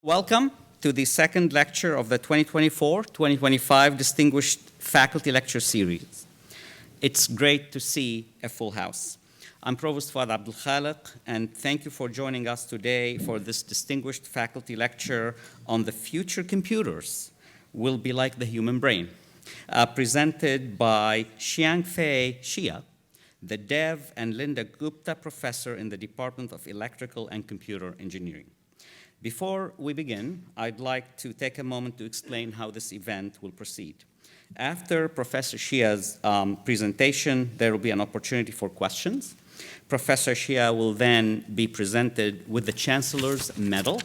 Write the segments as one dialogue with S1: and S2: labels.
S1: Welcome to the second lecture of the 2024-2025 Distinguished Faculty Lecture Series. It's great to see a full house. I'm Provost Fouad Abdel Khaliq, and thank you for joining us today for this distinguished faculty lecture on the future computers will be like the human brain, presented by Xiangfei Xia, the Dev and Linda Gupta Professor in the Department of Electrical and Computer Engineering. Before we begin, I'd like to take a moment to explain how this event will proceed. After Professor Xia's presentation, there will be an opportunity for questions. Professor Xia will then be presented with the Chancellor's Medal,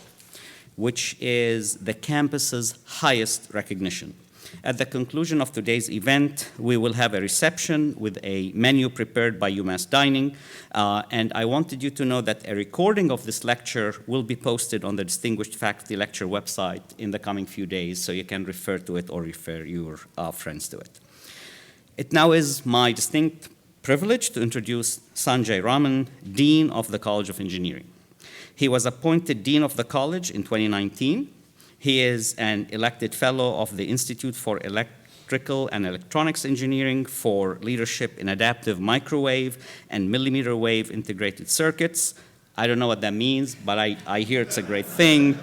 S1: which is the campus's highest recognition. At the conclusion of today's event, we will have a reception with a menu prepared by UMass Dining, and I wanted you to know that a recording of this lecture will be posted on the Distinguished Faculty Lecture website in the coming few days, so you can refer to it or refer your friends to it. It now is my distinct privilege to introduce Sanjay Raman, Dean of the College of Engineering. He was appointed Dean of the College in 2019. He is an elected fellow of the Institute for Electrical and Electronics Engineering for leadership in adaptive microwave and millimeter wave integrated circuits. I don't know what that means, but I hear it's a great thing.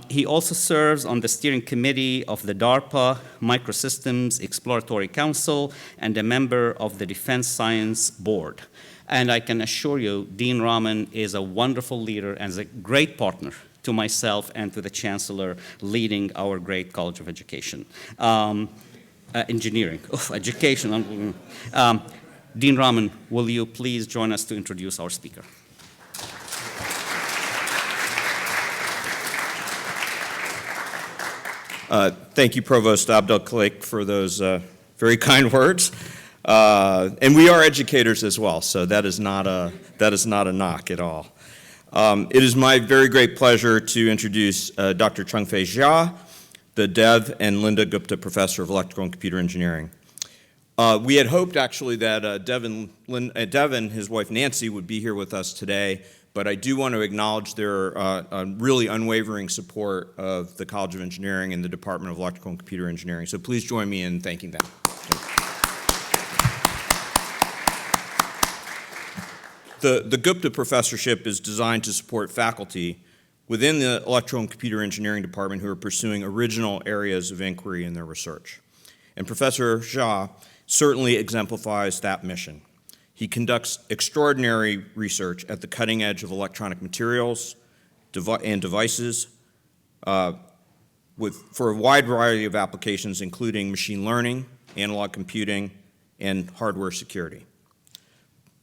S1: He also serves on the steering committee of the DARPA Microsystems Exploratory Council and a member of the Defense Science Board. And I can assure you, Dean Raman is a wonderful leader and is a great partner to myself and to the Chancellor leading our great College of Education. Engineering, education. Dean Raman, will you please join us to introduce our speaker?
S2: Thank you, Provost Abdel Khaliq, for those very kind words. And we are educators as well, so that is not a knock at all. It is my very great pleasure to introduce Dr. Xiangfei Xia, the Dev and Linda Gupta Professor of Electrical and Computer Engineering. We had hoped actually that Dev and his wife Nancy would be here with us today, but I do want to acknowledge their really unwavering support of the College of Engineering and the Department of Electrical and Computer Engineering. So please join me in thanking them. The Gupta Professorship is designed to support faculty within the Electrical and Computer Engineering Department who are pursuing original areas of inquiry in their research. And Professor Xia certainly exemplifies that mission. He conducts extraordinary research at the cutting edge of electronic materials and devices for a wide variety of applications, including machine learning, analog computing, and hardware security.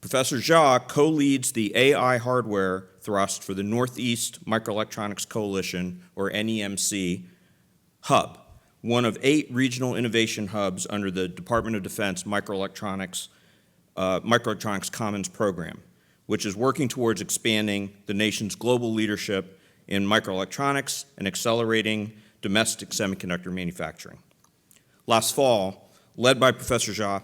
S2: Professor Xia co-leads the AI hardware thrust for the Northeast Microelectronics Coalition, or NEMC, hub, one of 8 regional innovation hubs under the Department of Defense Microelectronics Commons Program, which is working towards expanding the nation's global leadership in microelectronics and accelerating domestic semiconductor manufacturing. Last fall, led by Professor Xia,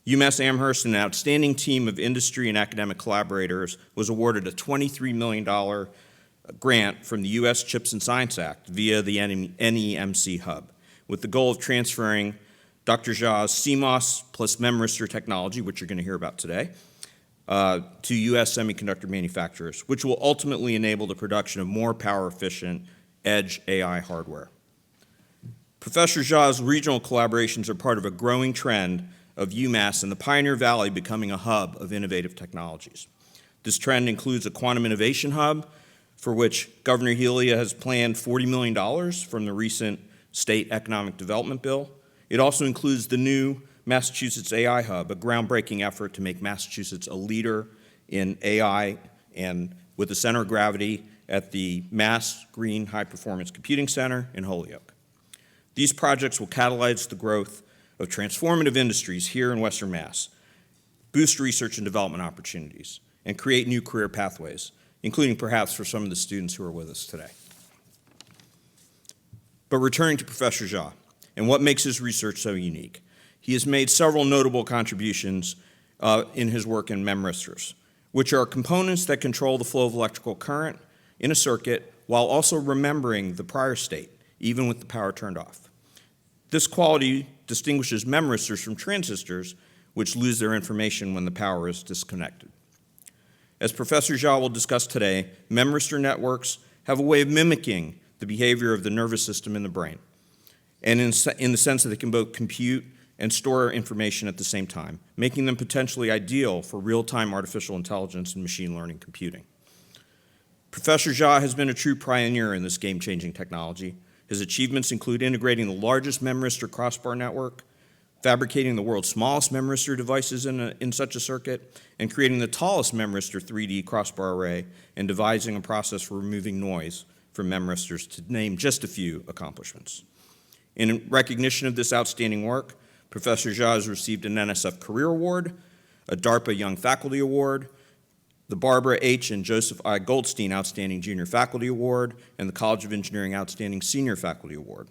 S2: UMass Amherst and an outstanding team of industry and academic collaborators was awarded a $23 million grant from the U.S. CHIPS and Science Act via the NEMC hub, with the goal of transferring Dr. Xia's CMOS plus memristor technology, which you're going to hear about today, to U.S. semiconductor manufacturers, which will ultimately enable the production of more power-efficient edge AI hardware. Professor Xia's regional collaborations are part of a growing trend of UMass and the Pioneer Valley becoming a hub of innovative technologies. This trend includes a quantum innovation hub for which Governor Healy has planned $40 million from the recent state economic development bill. It also includes the new Massachusetts AI Hub, a groundbreaking effort to make Massachusetts a leader in AI and with a center of gravity at the Mass Green High Performance Computing Center in Holyoke. These projects will catalyze the growth of transformative industries here in Western Mass, boost research and development opportunities, and create new career pathways, including perhaps for some of the students who are with us today. But returning to Professor Xia and what makes his research so unique, he has made several notable contributions in his work in memristors, which are components that control the flow of electrical current in a circuit while also remembering the prior state, even with the power turned off. This quality distinguishes memristors from transistors, which lose their information when the power is disconnected. As Professor Jha will discuss today, memristor networks have a way of mimicking the behavior of the nervous system in the brain, and in the sense that they can both compute and store information at the same time, making them potentially ideal for real-time artificial intelligence and machine learning computing. Professor Jha has been a true pioneer in this game-changing technology. His achievements include integrating the largest memristor crossbar network, fabricating the world's smallest memristor devices in such a circuit, and creating the tallest memristor 3D crossbar array, and devising a process for removing noise from memristors, to name just a few accomplishments. In recognition of this outstanding work, Professor Jha has received an NSF Career Award, a DARPA Young Faculty Award, the Barbara H. and Joseph I. Goldstein Outstanding Junior Faculty Award, and the College of Engineering Outstanding Senior Faculty Award.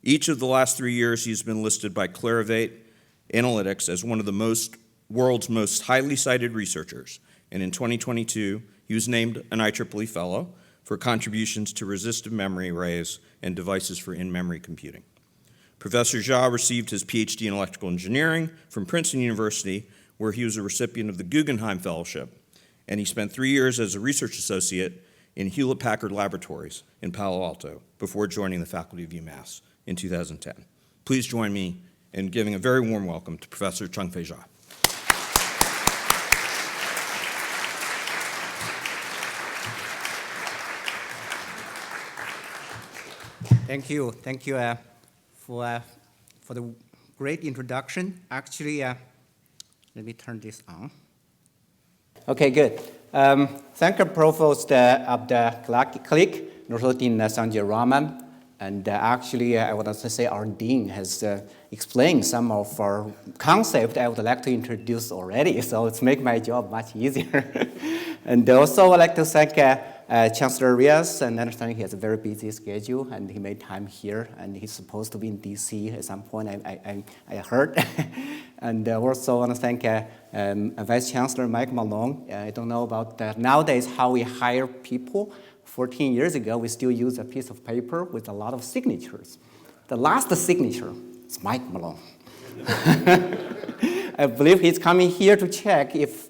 S2: Each of the last 3 years, he's been listed by Clarivate Analytics as one of the world's most highly cited researchers, and in 2022, he was named an IEEE Fellow for contributions to resistive memory arrays and devices for in-memory computing. Professor Jha received his PhD in electrical engineering from Princeton University, where he was a recipient of the Guggenheim Fellowship, and he spent 3 years as a research associate in Hewlett-Packard Laboratories in Palo Alto before joining the faculty of UMass in 2010. Please join me in giving a very warm welcome to Professor Changfei Jha.
S3: Thank you for the great introduction. Actually, let me turn this on. Okay, good. Thank you, Provost Abdul Khalik, Nuruddin Sanjay Rahman. And actually, I would also say our dean has explained some of our concepts I would like to introduce already, so it's make my job much easier. And also, I'd like to thank Chancellor Rias, and I understand he has a very busy schedule, and he made time here, and he's supposed to be in DC at some point, I heard. And also want to thank Vice Chancellor Mike Malone. I don't know about nowadays how we hire people. 14 years ago, we still use a piece of paper with a lot of signatures. The last signature is Mike Malone. I believe he's coming here to check if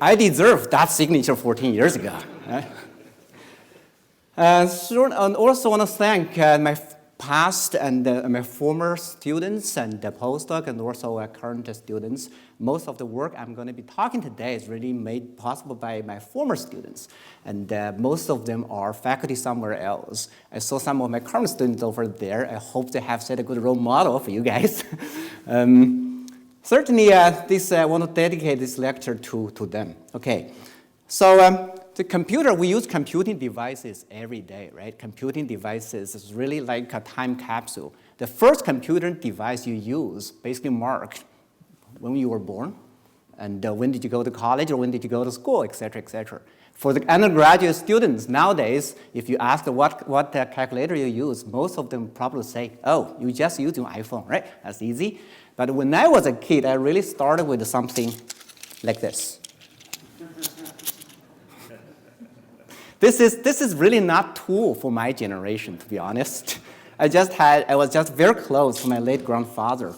S3: I deserve that signature 14 years ago. And also want to thank my past and my former students and the postdoc and also current students. Most of the work I'm going to be talking today is really made possible by my former students. And most of them are faculty somewhere else. I saw some of my current students over there. I hope they have set a good role model for you guys. Certainly, I want to dedicate this lecture to them. Okay, so the computer, we use computing devices every day, right? Computing devices is really like a time capsule. The first computer device you use basically marked when you were born, and when did you go to college, or when did you go to school, et cetera, et cetera. For the undergraduate students nowadays, if you ask what calculator you use, most of them probably say, oh, you just use your iPhone, right? That's easy. But when I was a kid, I really started with something like this. This is really not tool for my generation, to be honest. I was just very close to my late grandfather.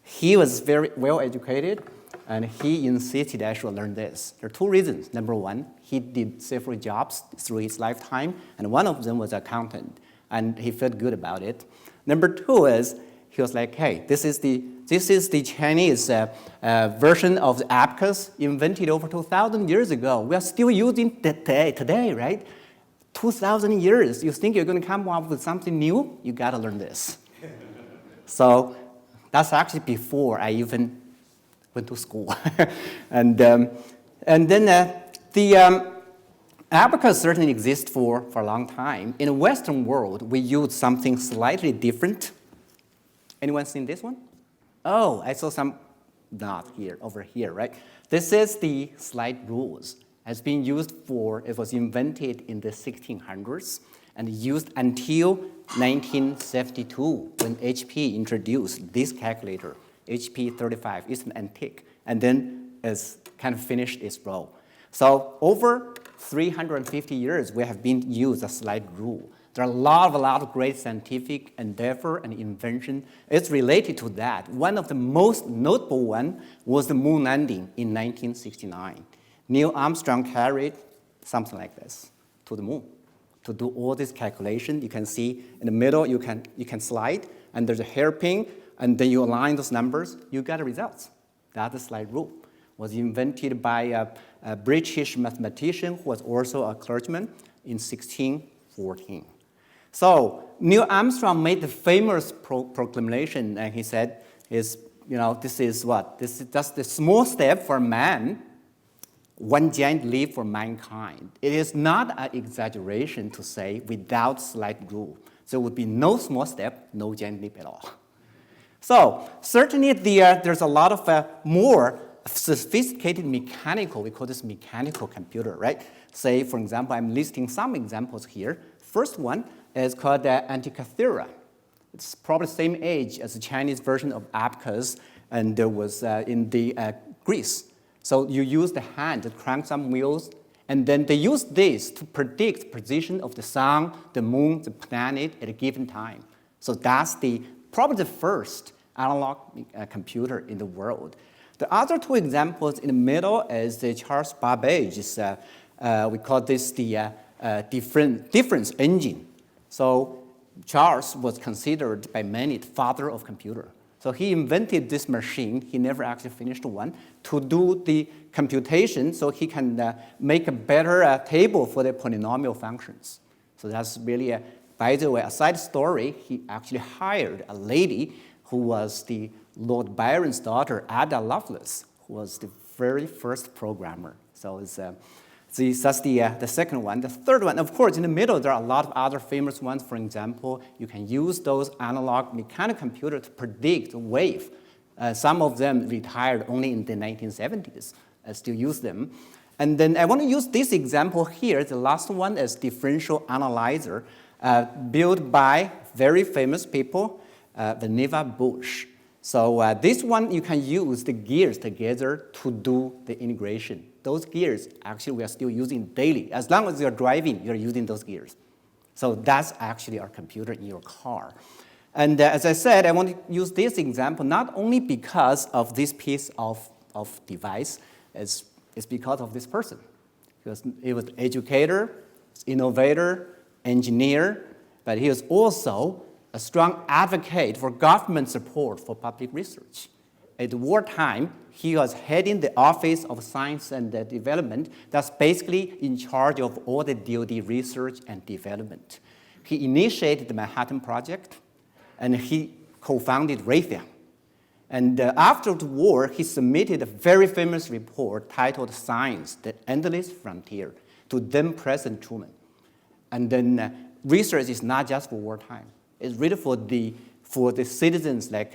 S3: He was very well educated, and he insisted I should learn this. There are two reasons. Number one, he did several jobs through his lifetime, and one of them was accountant, and he felt good about it. Number two is, he was like, hey, this is the Chinese version of the abacus invented over 2,000 years ago. We are still using it today, right? 2,000 years. You think you're going to come up with something new? You got to learn this. So that's actually before I even went to school. And then the abacus certainly exists for a long time. In the Western world, we use something slightly different. Anyone seen this one? Oh, I saw some, not here, over here, right? This is the slide rules. It's been used it was invented in the 1600s and used until 1972 when HP introduced this calculator, HP 35. It's an antique, and then it's kind of finished its role. So over 350 years, we have been used a slide rule. There are a lot of great scientific endeavor and invention. It's related to that. One of the most notable one was the moon landing in 1969. Neil Armstrong carried something like this to the moon to do all this calculation. You can see in the middle, you can slide, and there's a hairpin, and then you align those numbers, you get the results. That's the slide rule. It was invented by a British mathematician who was also a clergyman in 1614. So Neil Armstrong made the famous proclamation, and he said, this is what? This is just a small step for man, one giant leap for mankind. It is not an exaggeration to say without slide rule, there would be no small step, no giant leap at all. So certainly there's a lot of more sophisticated mechanical, we call this mechanical computer, right? Say, for example, I'm listing some examples here. First one is called the Antikythera. It's probably the same age as the Chinese version of abacus, and there was in the Greece. So you use the hand to crank some wheels, and then they use this to predict the position of the sun, the moon, the planet at a given time. So that's probably the first analog computer in the world. The other two examples in the middle is the Charles Babbage. We call this the difference engine. So Charles was considered by many the father of computer. So he invented this machine, he never actually finished one, to do the computation so he can make a better table for the polynomial functions. So that's really, by the way, a side story. He actually hired a lady who was the Lord Byron's daughter, Ada Lovelace, who was the very first programmer. So that's the second one. The third one, of course, in the middle, there are a lot of other famous ones. For example, you can use those analog mechanical computers to predict wave. Some of them retired only in the 1970s. I still use them. And then I want to use this example here. The last one is differential analyzer, built by very famous people, Vannevar Bush. So this one, you can use the gears together to do the integration. Those gears, actually, we are still using daily. As long as you're driving, you're using those gears. So that's actually our computer in your car. And as I said, I want to use this example not only because of this piece of device, it's because of this person. Because he was an educator, innovator, engineer, but he was also a strong advocate for government support for public research. At wartime, he was heading the Office of Science and Development that's basically in charge of all the DoD research and development. He initiated the Manhattan Project, and he co-founded Raytheon. And after the war, he submitted a very famous report titled Science, the Endless Frontier, to then President Truman. And then research is not just for wartime. It's really for the citizens, like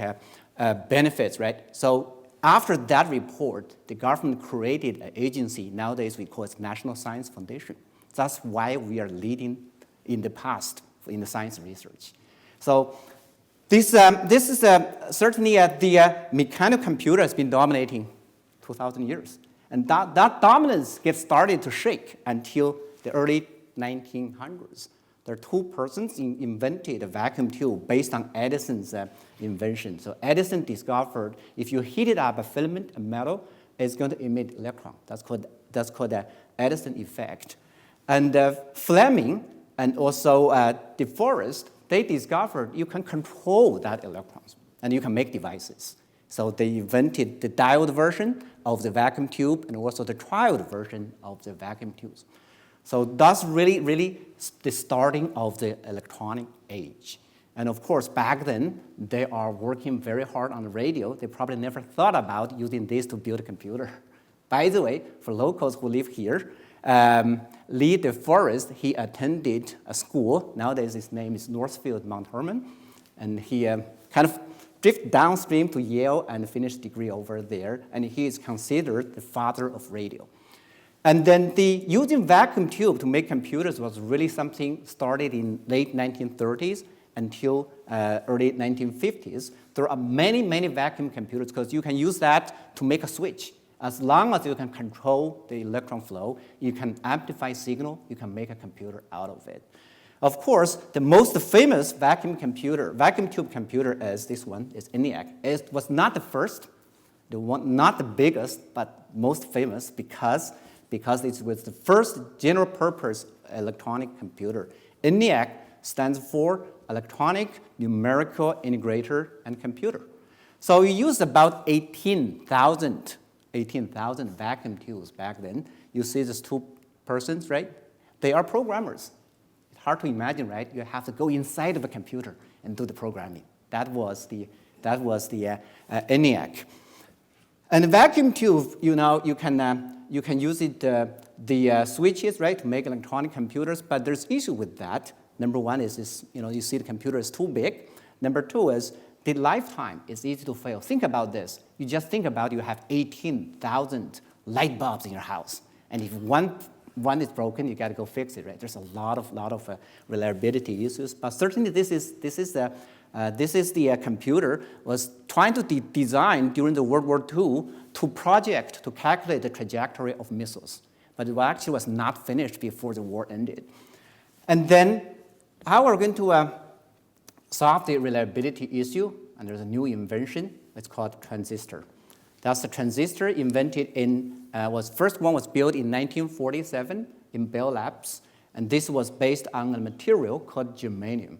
S3: benefits, right? So after that report, the government created an agency. Nowadays, we call it National Science Foundation. That's why we are leading in the past in the science research. So this is certainly the mechanical computer has been dominating 2,000 years. And that dominance gets started to shake until the early 1900s. There are two persons invented a vacuum tube based on Edison's invention. So Edison discovered if you heat it up a filament, a metal, it's going to emit electron. That's called the Edison effect. And Fleming and also De Forest, they discovered you can control that electrons and you can make devices. So they invented the diode version of the vacuum tube and also the triode version of the vacuum tubes. So that's really the starting of the electronic age. And of course, back then, they are working very hard on the radio. They probably never thought about using this to build a computer. By the way, for locals who live here, Lee De Forest, he attended a school. Nowadays, his name is Northfield Mount Hermon. And he kind of drifted downstream to Yale and finished degree over there. And he is considered the father of radio. And then using vacuum tube to make computers was really something started in late 1930s until early 1950s. There are many vacuum computers because you can use that to make a switch. As long as you can control the electron flow, you can amplify signal, you can make a computer out of it. Of course, the most famous vacuum tube computer is this one, is ENIAC. It was not the first, not the biggest, but most famous because it was the first general purpose electronic computer. ENIAC stands for Electronic Numerical Integrator and Computer. So we used about 18,000 vacuum tubes back then. You see these two persons, right? They are programmers. It's hard to imagine, right? You have to go inside of a computer and do the programming. That was the ENIAC. And the vacuum tube, you can use it, the switches, right, to make electronic computers, but there's issue with that. Number one is you see the computer is too big. Number two is the lifetime is easy to fail. Think about this. You just think about you have 18,000 light bulbs in your house. And if one is broken, you got to go fix it, right? There's a lot of reliability issues. But certainly this is the computer was trying to design during the World War II to calculate the trajectory of missiles. But it actually was not finished before the war ended. And then how are we going to solve the reliability issue? And there's a new invention. It's called transistor. That's the transistor invented first one was built in 1947 in Bell Labs. And this was based on a material called germanium.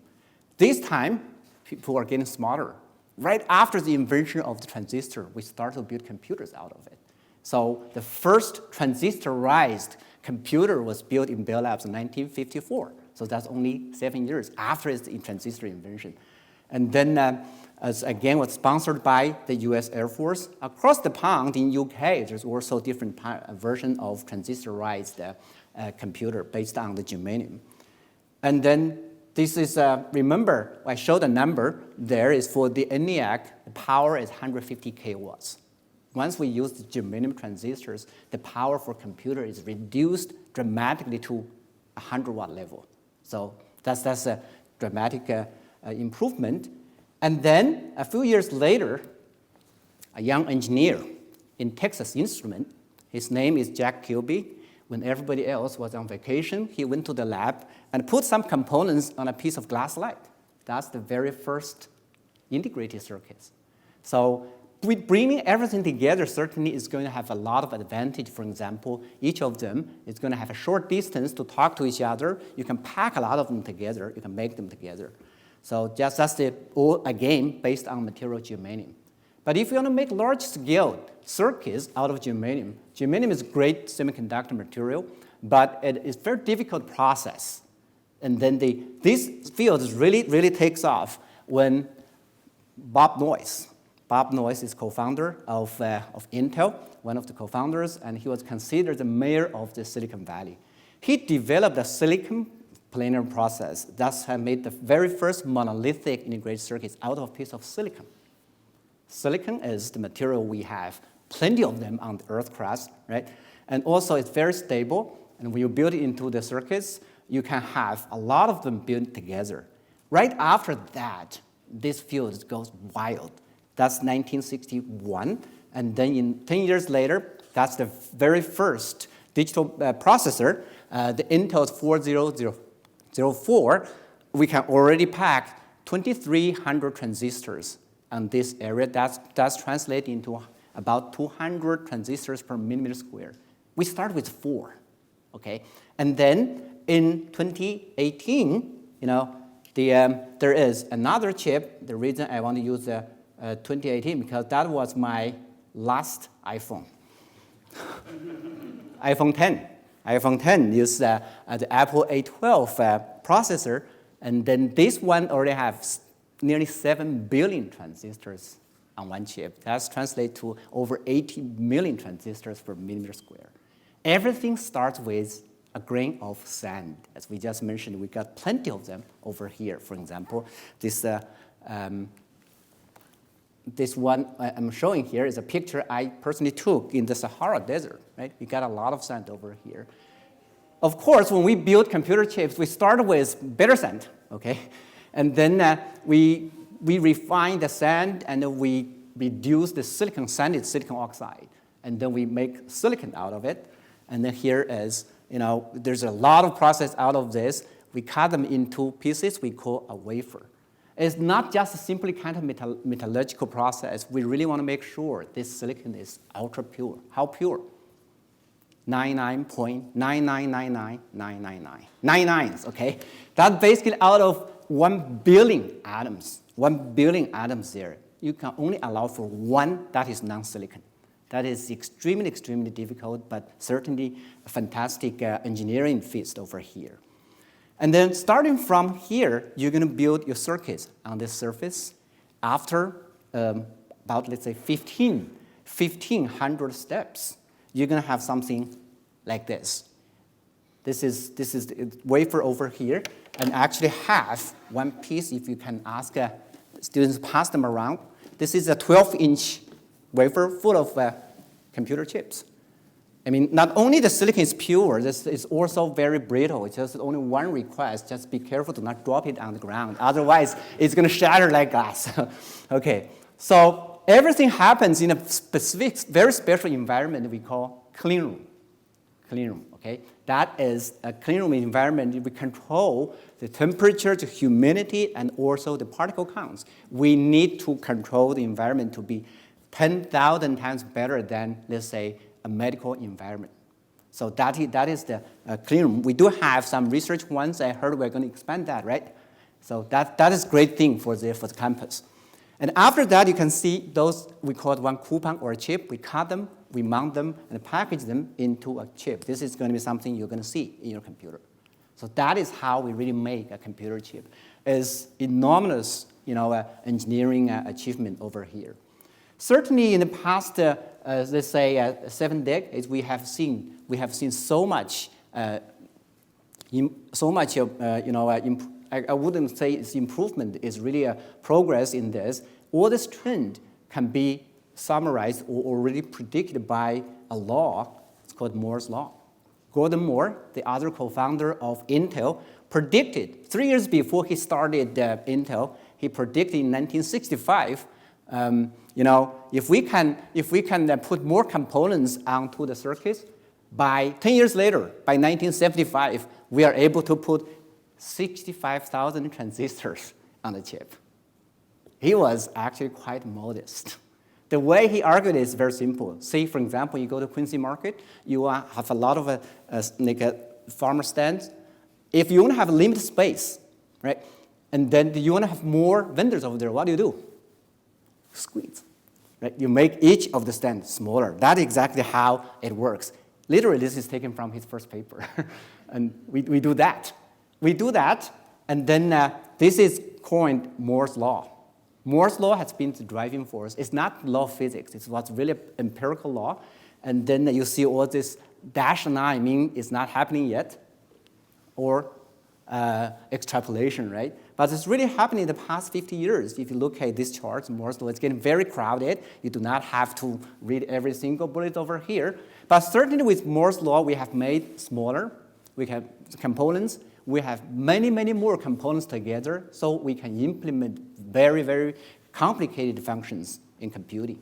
S3: This time, people are getting smarter. Right after the invention of the transistor, we started to build computers out of it. So the first transistorized computer was built in Bell Labs in 1954. So that's only 7 years after the transistor invention. And then, again, was sponsored by the US Air Force. Across the pond in UK, there's also different version of transistorized computer based on the germanium. And then this is, remember, I showed a number there is for the ENIAC, the power is 150 kilowatts. Once we use the germanium transistors, the power for computer is reduced dramatically to 100-watt level. So that's a dramatic improvement. And then a few years later, a young engineer in Texas Instrument, his name is Jack Kilby. When everybody else was on vacation, he went to the lab and put some components on a piece of glass slide. That's the very first integrated circuits. So with bringing everything together certainly is going to have a lot of advantage. For example, each of them is going to have a short distance to talk to each other. You can pack a lot of them together. You can make them together. So that's again, based on material germanium. But if you want to make large-scale circuits out of germanium, germanium is a great semiconductor material, but it is a very difficult process. And then this field really takes off when Bob Noyce is co-founder of Intel, one of the co-founders, and he was considered the mayor of the Silicon Valley. He developed a silicon planar process. Thus made the very first monolithic integrated circuits out of a piece of silicon. Silicon is the material we have plenty of them on the Earth crust, right? And also it's very stable, and when you build it into the circuits, you can have a lot of them built together. Right after that, this field goes wild. That's 1961, and then 10 years later, that's the very first digital processor, the Intel 4004. We can already pack 2,300 transistors on this area. That's translated into about 200 transistors per millimeter square. We start with 4, okay? And then in 2018, there is another chip. The reason I want to use 2018 because that was my last iPhone. iPhone 10. iPhone 10 uses the Apple A12 processor, and then this one already has nearly 7 billion transistors on one chip. That's translated to over 80 million transistors per millimeter square. Everything starts with a grain of sand. As we just mentioned, we got plenty of them over here. For example, this one I'm showing here is a picture I personally took in the Sahara Desert, right? We got a lot of sand over here. Of course, when we build computer chips, we start with better sand, okay? And then we refine the sand and we reduce the silicon sand, it's silicon oxide.
S4: and then we make silicon out of it. And then here is, there's a lot of process out of this. We cut them into pieces we call a wafer. It's not just simply kind of metallurgical process. We really want to make sure this silicon is ultra pure. How pure? 99.9999999. 9 nines, okay? That's basically out of 1 billion atoms. 1 billion atoms there. You can only allow for one that is non-silicon. That is extremely, extremely difficult, but certainly a fantastic engineering feat over here. And then starting from here, you're going to build your circuits on this surface. After about, let's say, 1,500 steps, you're going to have something like this. This is the wafer over here, and actually have one piece, if you can ask students to pass them around. This is a 12-inch wafer full of computer chips. I mean, not only the silicon is pure, this is also very brittle. It's just only one request, just be careful to not drop it on the ground. Otherwise, it's going to shatter like glass. Okay, so everything happens in a specific, very special environment we call clean room. Clean room, okay? That is a clean room environment. We control the temperature, the humidity, and also the particle counts. We need to control the environment to be 10,000 times better than, let's say, a medical environment. So that is the clean room. We do have some research ones. I heard we're going to expand that, right? So that is a great thing for the campus. And after that, you can see those, we call it one coupon or a chip. We cut them, we mount them, and package them into a chip. This is going to be something you're going to see in your computer. So that is how we really make a computer chip. It's enormous, engineering achievement over here. Certainly in the past, let's say 7 decades, we have seen so much, I wouldn't say it's improvement. It's really a progress in this. All this trend can be summarized or already predicted by a law. It's called Moore's law. Gordon Moore, the other co-founder of Intel, predicted 3 years before he started Intel. He predicted in 1965. If we can put more components onto the circuits, by 10 years later, by 1975, we are able to put 65,000 transistors on the chip. He was actually quite modest. The way he argued is very simple. Say, for example, you go to Quincy Market, you have a lot of farmer stands. If you want to have limited space, right, and then you want to have more vendors over there, what do? Squeeze. Right? You make each of the stands smaller. That's exactly how it works. Literally, this is taken from his first paper. And we do that. We do that, and then this is coined Moore's law. Moore's law has been the driving force. It's not law of physics. It's what's really empirical law. And then you see all this dash line, meaning it's not happening yet, or extrapolation, right? But it's really happening in the past 50 years. If you look at these charts, Moore's law is getting very crowded. You do not have to read every single bullet over here. But certainly with Moore's law, we have made smaller. We have components. We have many, many more components together, so we can implement very, very complicated functions in computing.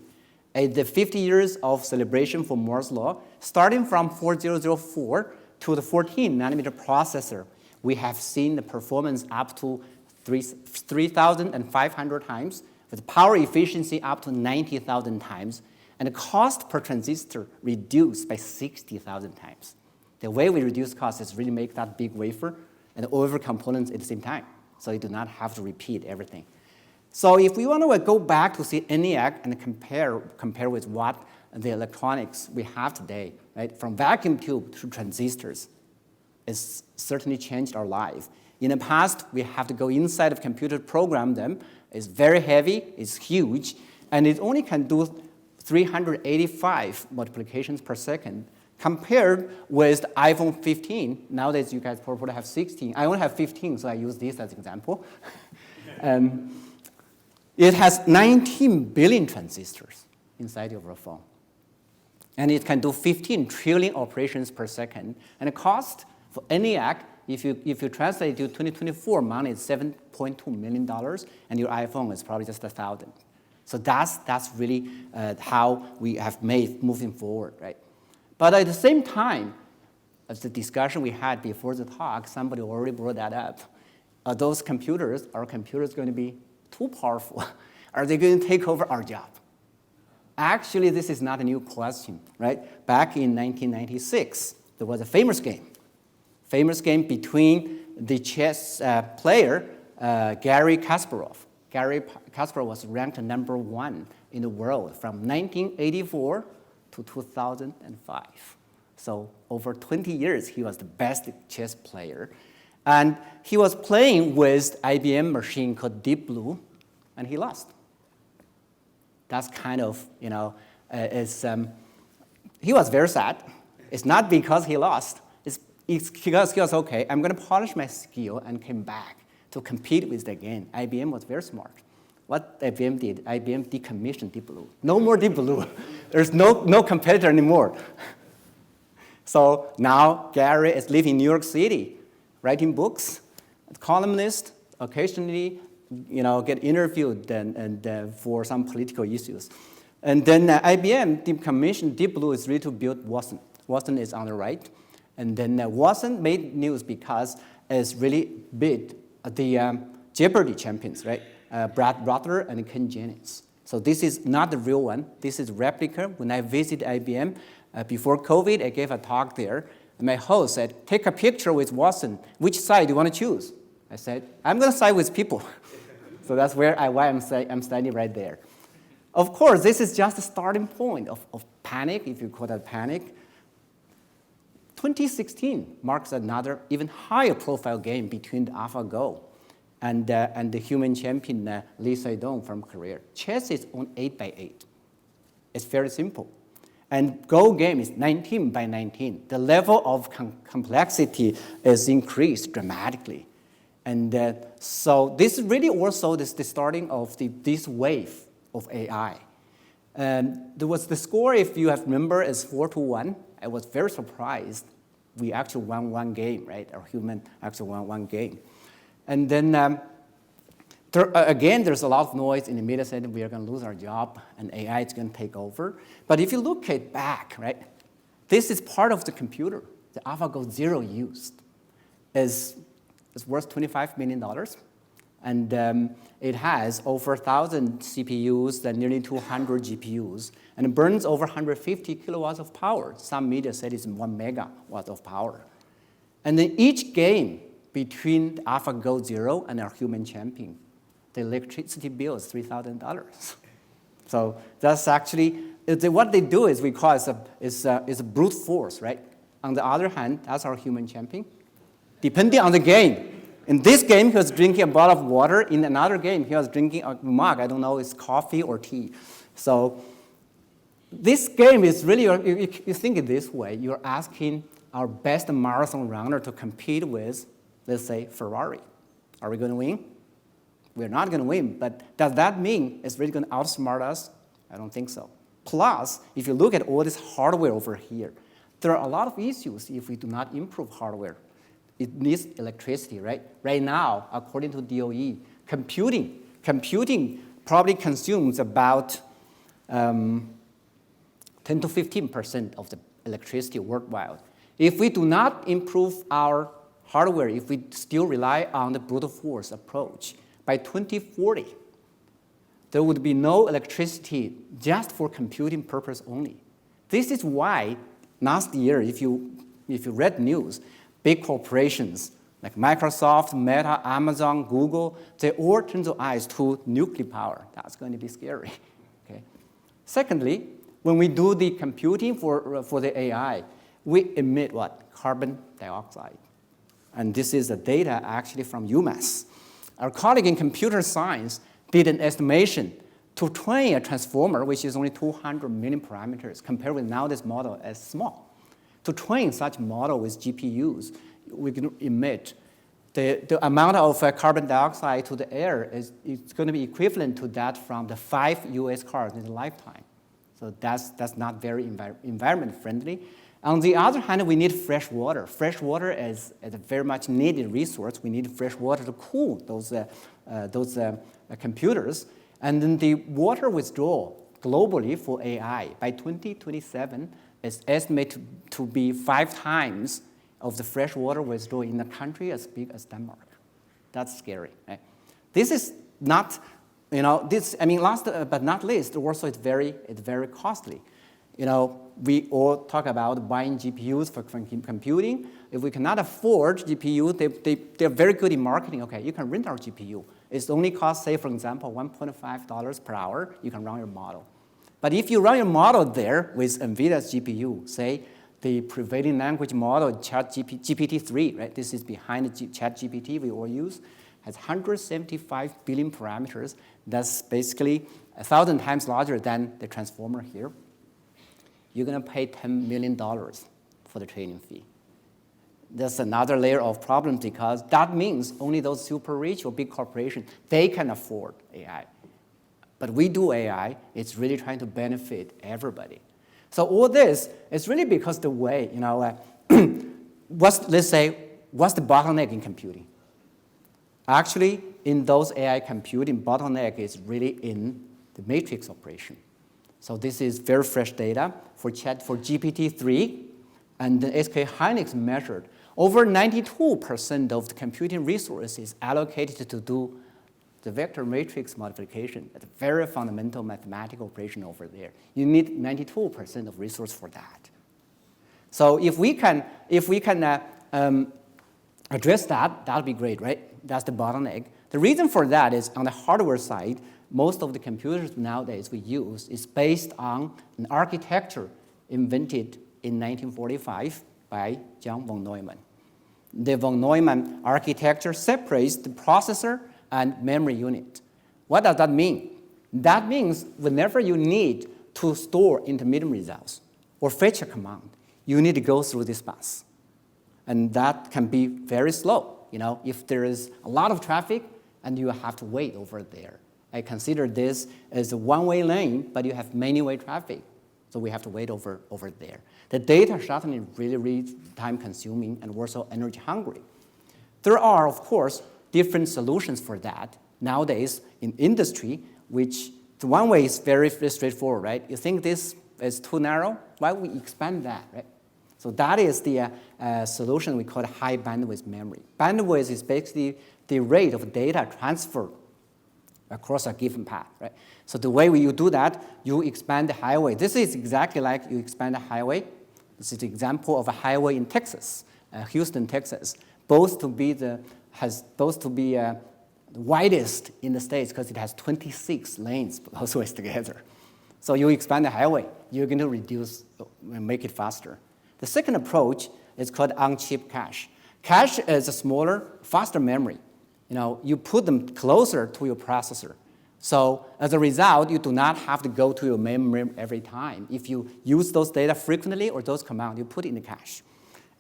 S4: At the 50 years of celebration for Moore's law, starting from 4004 to the 14-nanometer processor, we have seen the performance up to 3,500 times, with power efficiency up to 90,000 times, and the cost per transistor reduced by 60,000 times. The way we reduce cost is really make that big wafer and all of our components at the same time, so you do not have to repeat everything. So if we want to go back to see ENIAC and compare with what the electronics we have today, right, from vacuum tube to transistors, it's certainly changed our life. In the past, we have to go inside of computer to program them. It's very heavy, it's huge, and it only can do 385 multiplications per second, compared with the iPhone 15. Nowadays, you guys probably have 16. I only have 15, so I use this as an example. It has 19 billion transistors inside of your phone. And it can do 15 trillion operations per second. And the cost for ENIAC, if you translate it to 2024 money, it's $7.2 million, and your iPhone is probably just 1,000. So that's really how we have made moving forward, right? But at the same time, as the discussion we had before the talk, somebody already brought that up. Are our computers going to be too powerful? Are they going to take over our job? Actually, this is not a new question, right? Back in 1996, there was a famous game between the chess player, Garry Kasparov. Garry Kasparov was ranked number 1 in the world from 1984 to 2005. So over 20 years, he was the best chess player. And he was playing with IBM machine called Deep Blue, and he lost. That's kind of, he was very sad. It's not because he lost. It's because he was, okay, I'm going to polish my skill and came back to compete with the game. IBM was very smart. What IBM did, IBM decommissioned Deep Blue. No more Deep Blue. There's no competitor anymore. So now Gary is living in New York City, writing books, columnist, occasionally get interviewed and for some political issues. And then IBM decommissioned Deep Blue is ready to build Watson. Watson is on the right. And then Watson made news because it's really beat the Jeopardy champions, right? Brad Rutter and Ken Jennings. So this is not the real one. This is replica. When I visited IBM before COVID, I gave a talk there. And my host said, take a picture with Watson. Which side do you want to choose? I said, I'm going to side with people. So that's why I'm standing right there. Of course, this is just a starting point of panic, if you call that panic. 2016 marks another even higher profile game between AlphaGo and the human champion Lee Sedol from Korea. Chess is on 8x8. It's very simple. And Go game is 19x19. The level of complexity is increased dramatically. And so this is really also the starting of this wave of AI. There was the score, if you have remember, is 4-1. I was very surprised. We actually won one game, right? Our human actually won one game. And then again, there's a lot of noise in the media saying we are going to lose our job and AI is going to take over. But if you look at back, right, this is part of the computer. The AlphaGo Zero used is worth $25 million. And it has over 1,000 CPUs and nearly 200 GPUs. And it burns over 150 kilowatts of power. Some media said it's 1 megawatt of power. And then each game between AlphaGo Zero and our human champion, the electricity bill is $3,000. So that's actually, what they do is we call it a brute force, right? On the other hand, that's our human champion. Depending on the game. In this game, he was drinking a bottle of water. In another game, he was drinking a mug. I don't know, it's coffee or tea. So this game is really, you think it this way, you're asking our best marathon runner to compete with, let's say, Ferrari. Are we going to win? We're not going to win, but does that mean it's really going to outsmart us? I don't think so. Plus, if you look at all this hardware over here, there are a lot of issues if we do not improve hardware. It needs electricity, right? Right now, according to DOE, computing probably consumes about 10 to 15% of the electricity worldwide. If we do not improve our hardware, if we still rely on the brute force approach, by 2040, there would be no electricity just for computing purpose only. This is why last year, if you read news, big corporations like Microsoft, Meta, Amazon, Google, they all turn their eyes to nuclear power. That's going to be scary. Okay. Secondly, when we do the computing for the AI, we emit what? Carbon dioxide. And this is the data actually from UMass. Our colleague in computer science did an estimation to train a transformer, which is only 200 million parameters, compared with now this model as small. To train such model with GPUs, we can emit the amount of carbon dioxide to the air is going to be equivalent to that from the 5 US cars in a lifetime. So that's not very environment friendly. On the other hand, we need fresh water. Fresh water is a very much needed resource. We need fresh water to cool those computers. And then the water withdrawal globally for AI by 2027 is estimated to be 5 times of the freshwater withdrawal in a country as big as Denmark. That's scary. Right? This is not, last but not least, also it's very costly. We all talk about buying GPUs for computing. If we cannot afford GPU, they're very good in marketing. Okay, you can rent our GPU. It's only cost, say, for example, $1.5 per hour. You can run your model. But if you run your model there with NVIDIA's GPU, say, the prevailing language model, GPT-3, right? This is behind the ChatGPT we all use, has 175 billion parameters. That's basically 1,000 times larger than the transformer here. You're going to pay $10 million for the training fee. That's another layer of problems because that means only those super rich or big corporations, they can afford AI. But we do AI, it's really trying to benefit everybody. So all this is really because the way, what's the bottleneck in computing? Actually, in those AI computing, bottleneck is really in the matrix operation. So this is very fresh data for GPT-3, and the SK Hynix measured over 92% of the computing resources allocated to do the vector matrix modification. That's a very fundamental mathematical operation over there. You need 92% of resource for that. So if we can address that, that'll be great, right? That's the bottleneck. The reason for that is on the hardware side, most of the computers nowadays we use is based on an architecture invented in 1945 by John von Neumann. The von Neumann architecture separates the processor and memory unit. What does that mean? That means whenever you need to store intermediate results or fetch a command, you need to go through this bus. And that can be very slow. If there is a lot of traffic and you have to wait over there. I consider this as a one-way lane, but you have many-way traffic. So we have to wait over there. The data shuttling is really, really time-consuming and also energy-hungry. There are, of course, different solutions for that nowadays in industry, which the one way is very straightforward, right? You think this is too narrow? Why we expand that, right? So that is the solution we call high bandwidth memory. Bandwidth is basically the rate of data transfer across a given path, right? So the way you do that, you expand the highway. This is exactly like you expand a highway. This is the example of a highway in Texas, Houston, Texas, both to be the widest in the States because it has 26 lanes both ways together. So you expand the highway, you're going to reduce and make it faster. The second approach is called on-chip cache. Cache is a smaller, faster memory. You put them closer to your processor. So as a result, you do not have to go to your memory every time. If you use those data frequently or those commands, you put it in the cache.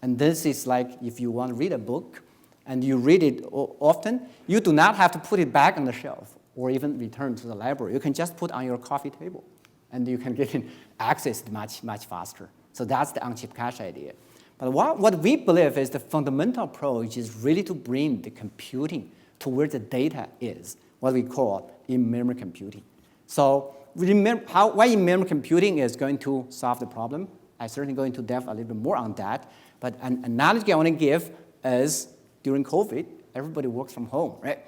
S4: And this is like if you want to read a book and you read it often, you do not have to put it back on the shelf or even return to the library. You can just put on your coffee table and you can get access much, much faster. So that's the on-chip cache idea. But what we believe is the fundamental approach is really to bring the computing to where the data is, what we call in-memory computing. So why in-memory computing is going to solve the problem. I'm certainly going to delve a little bit more on that. But an analogy I want to give is during COVID, everybody works from home, right?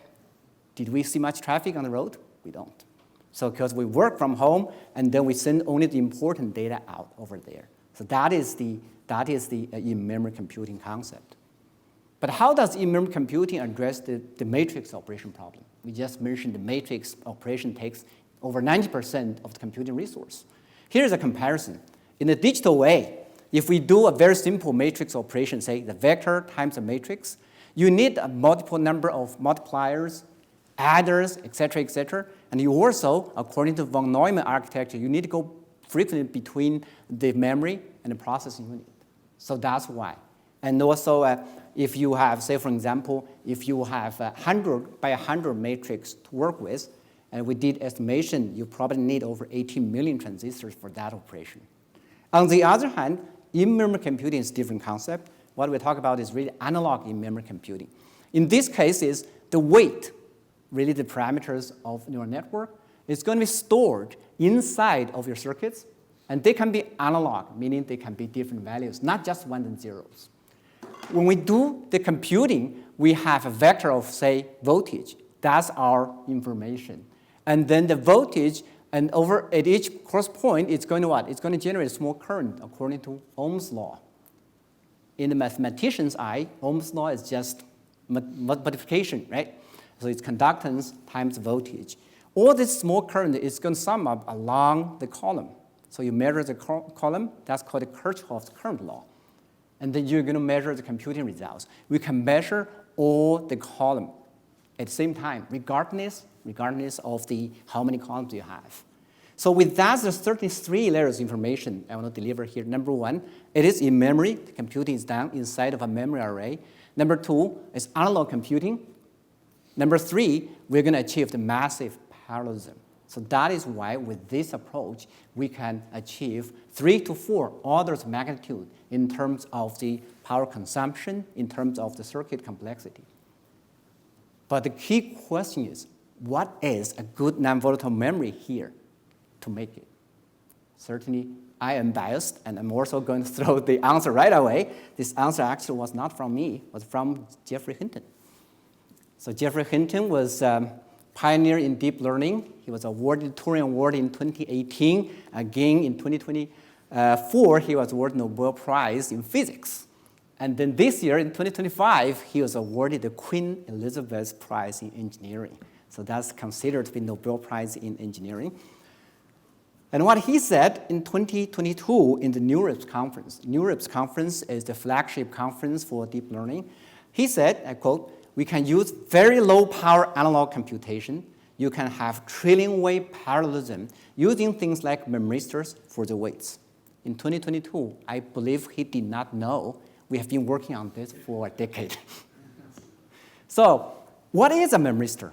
S4: Did we see much traffic on the road? We don't. So because we work from home, and then we send only the important data out over there. So that is the in-memory computing concept. But how does in-memory computing address the matrix operation problem? We just mentioned the matrix operation takes over 90% of the computing resource. Here's a comparison. In a digital way, if we do a very simple matrix operation, say the vector times a matrix, you need a multiple number of multipliers, adders, et cetera, and you also, according to von Neumann architecture, you need to go frequently between the memory and the processing unit. So that's why. And also, if you have, say, for example, if you have 100 by 100 matrix to work with, and we did estimation, you probably need over 18 million transistors for that operation. On the other hand, in-memory computing is a different concept. What we talk about is really analog in-memory computing. In these cases, the weight, really the parameters of neural network, It's going to be stored inside of your circuits, and they can be analog, meaning they can be different values, not just ones and zeros. When we do the computing, we have a vector of, say, voltage. That's our information. And then the voltage, and over at each cross point, it's going to what? It's going to generate a small current according to Ohm's law. In the mathematician's eye, Ohm's law is just multiplication, right? So it's conductance times voltage. All this small current is going to sum up along the column. So you measure the column, that's called the Kirchhoff's current law. And then you're going to measure the computing results. We can measure all the column at the same time, regardless of how many columns you have. So with that, there's 33 layers of information I want to deliver here. Number one, it is in memory. The computing is done inside of a memory array. Number two, it's analog computing. Number three, we're going to achieve the massive parallelism. So that is why with this approach, we can achieve 3 to 4 orders of magnitude in terms of the power consumption, in terms of the circuit complexity. But the key question is, what is a good non-volatile memory here to make it? Certainly, I am biased, and I'm also going to throw the answer right away. This answer actually was not from me, it was from Geoffrey Hinton. So Geoffrey Hinton was pioneer in deep learning. He was awarded Turing Award in 2018. Again, in 2024, he was awarded Nobel Prize in physics. And then this year, in 2025, he was awarded the Queen Elizabeth Prize in engineering. So that's considered to be Nobel Prize in engineering. And what he said in 2022 in the NeurIPS conference. NeurIPS conference is the flagship conference for deep learning. He said, I quote, "We can use very low power analog computation. You can have trillion-way parallelism using things like memristors for the weights." In 2022, I believe he did not know we have been working on this for a decade. So what is a memristor?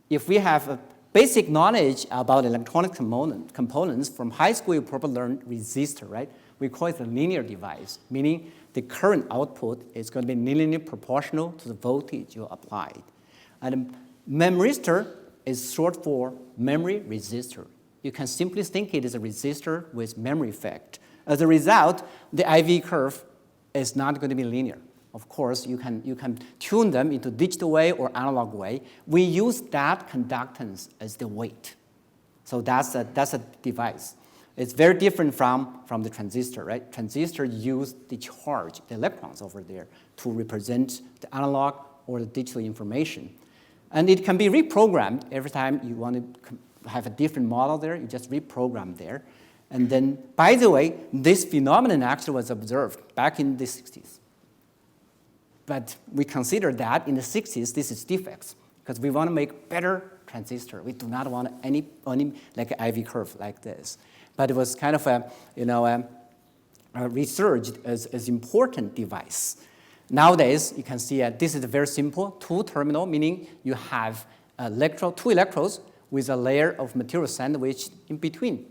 S4: If we have a basic knowledge about electronic components from high school, you probably learned resistor, right? We call it a linear device, meaning the current output is going to be linearly proportional to the voltage you applied. And memristor is short for memory resistor. You can simply think it is a resistor with memory effect. As a result, the IV curve is not going to be linear. Of course, you can tune them into digital way or analog way. We use that conductance as the weight. So that's a device. It's very different from the transistor, right? Transistor use the charge, the electrons over there, to represent the analog or the digital information. And it can be reprogrammed every time you want to have a different model there, you just reprogram there. And then, by the way, this phenomenon actually was observed back in the 60s. But we consider that in the 60s, this is defects, because we want to make better transistor. We do not want any like an IV curve like this. But it was kind of a researched as important device. Nowadays, you can see this is very simple, two-terminal, meaning you have two electrodes with a layer of material sandwich in between.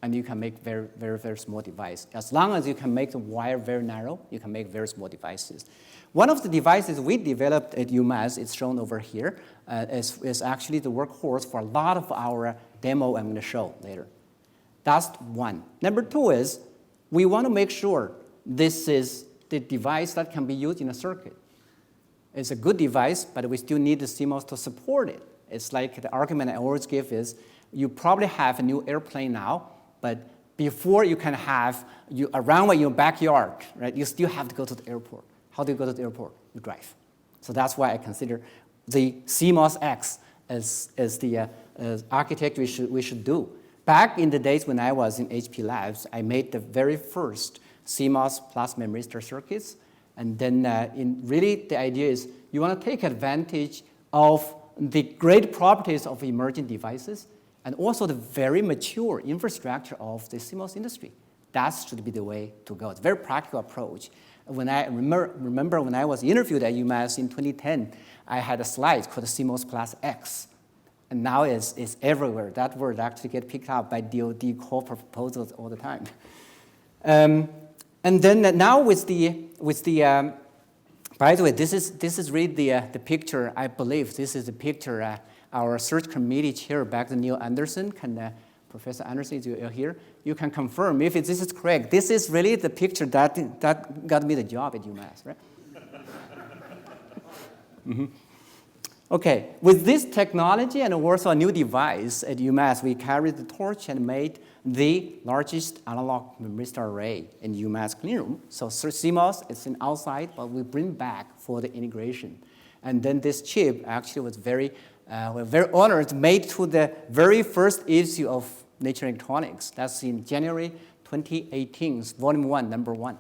S4: And you can make very, very, very small device. As long as you can make the wire very narrow, you can make very small devices. One of the devices we developed at UMass, it's shown over here, is actually the workhorse for a lot of our demo I'm going to show later. That's one. Number two is we want to make sure this is the device that can be used in a circuit. It's a good device, but we still need the CMOS to support it. It's like the argument I always give is you probably have a new airplane now, but before you can have around your backyard, right, you still have to go to the airport. How do you go to the airport? You drive. So that's why I consider the CMOS X as the architecture we should do. Back in the days when I was in HP Labs, I made the very first CMOS plus memristor circuits. And then really the idea is you want to take advantage of the great properties of emerging devices and also the very mature infrastructure of the CMOS industry. That should be the way to go. It's a very practical approach. When I remember when I was interviewed at UMass in 2010, I had a slide called CMOS plus X. And now it's everywhere. That word actually gets picked up by DoD call proposals all the time. And then now with the by the way, this is really the picture, I believe this is the picture our search committee chair back then, Neil Anderson, Professor Anderson, is you here? You can confirm if this is correct. This is really the picture that got me the job at UMass, right? Mm-hmm. Okay, with this technology and also a new device at UMass, we carried the torch and made the largest analog memristor array in UMass cleanroom. So CMOS is in outside, but we bring back for the integration. And then this chip actually was we're very honored, made to the very first issue of Nature Electronics. That's in January 2018, volume 1, number 1.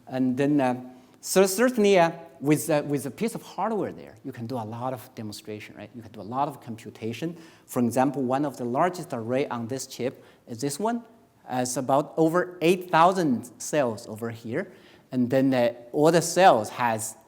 S4: And then, so certainly with a piece of hardware there, you can do a lot of demonstration, right? You can do a lot of computation. For example, one of the largest array on this chip is this one. It's about over 8,000 cells over here. And then all the cells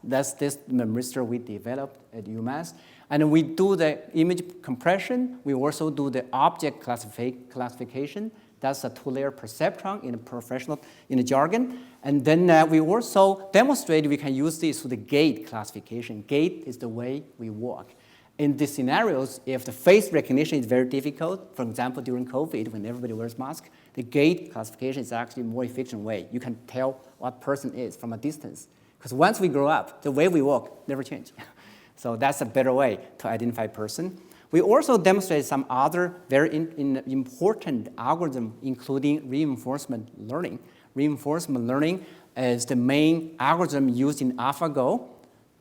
S4: that's this memristor we developed at UMass. And we do the image compression. We also do the object classification. That's a two-layer perceptron in the jargon. And then we also demonstrate we can use this for the gate classification. Gate is the way we walk. In these scenarios, if the face recognition is very difficult, for example, during COVID, when everybody wears masks, the gait classification is actually a more efficient way. You can tell what person is from a distance. Because once we grow up, the way we walk never change. So that's a better way to identify person. We also demonstrated some other very important algorithm, including reinforcement learning. Reinforcement learning is the main algorithm used in AlphaGo,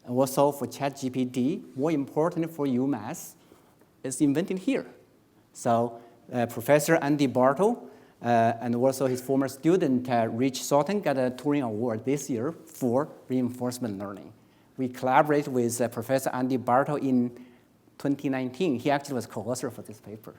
S4: and also for ChatGPT. More important for UMass, is invented here. So Professor Andy Bartle and also his former student, Rich Sultan, got a Turing Award this year for reinforcement learning. We collaborated with Professor Andy Bartle in 2019. He actually was co-author for this paper.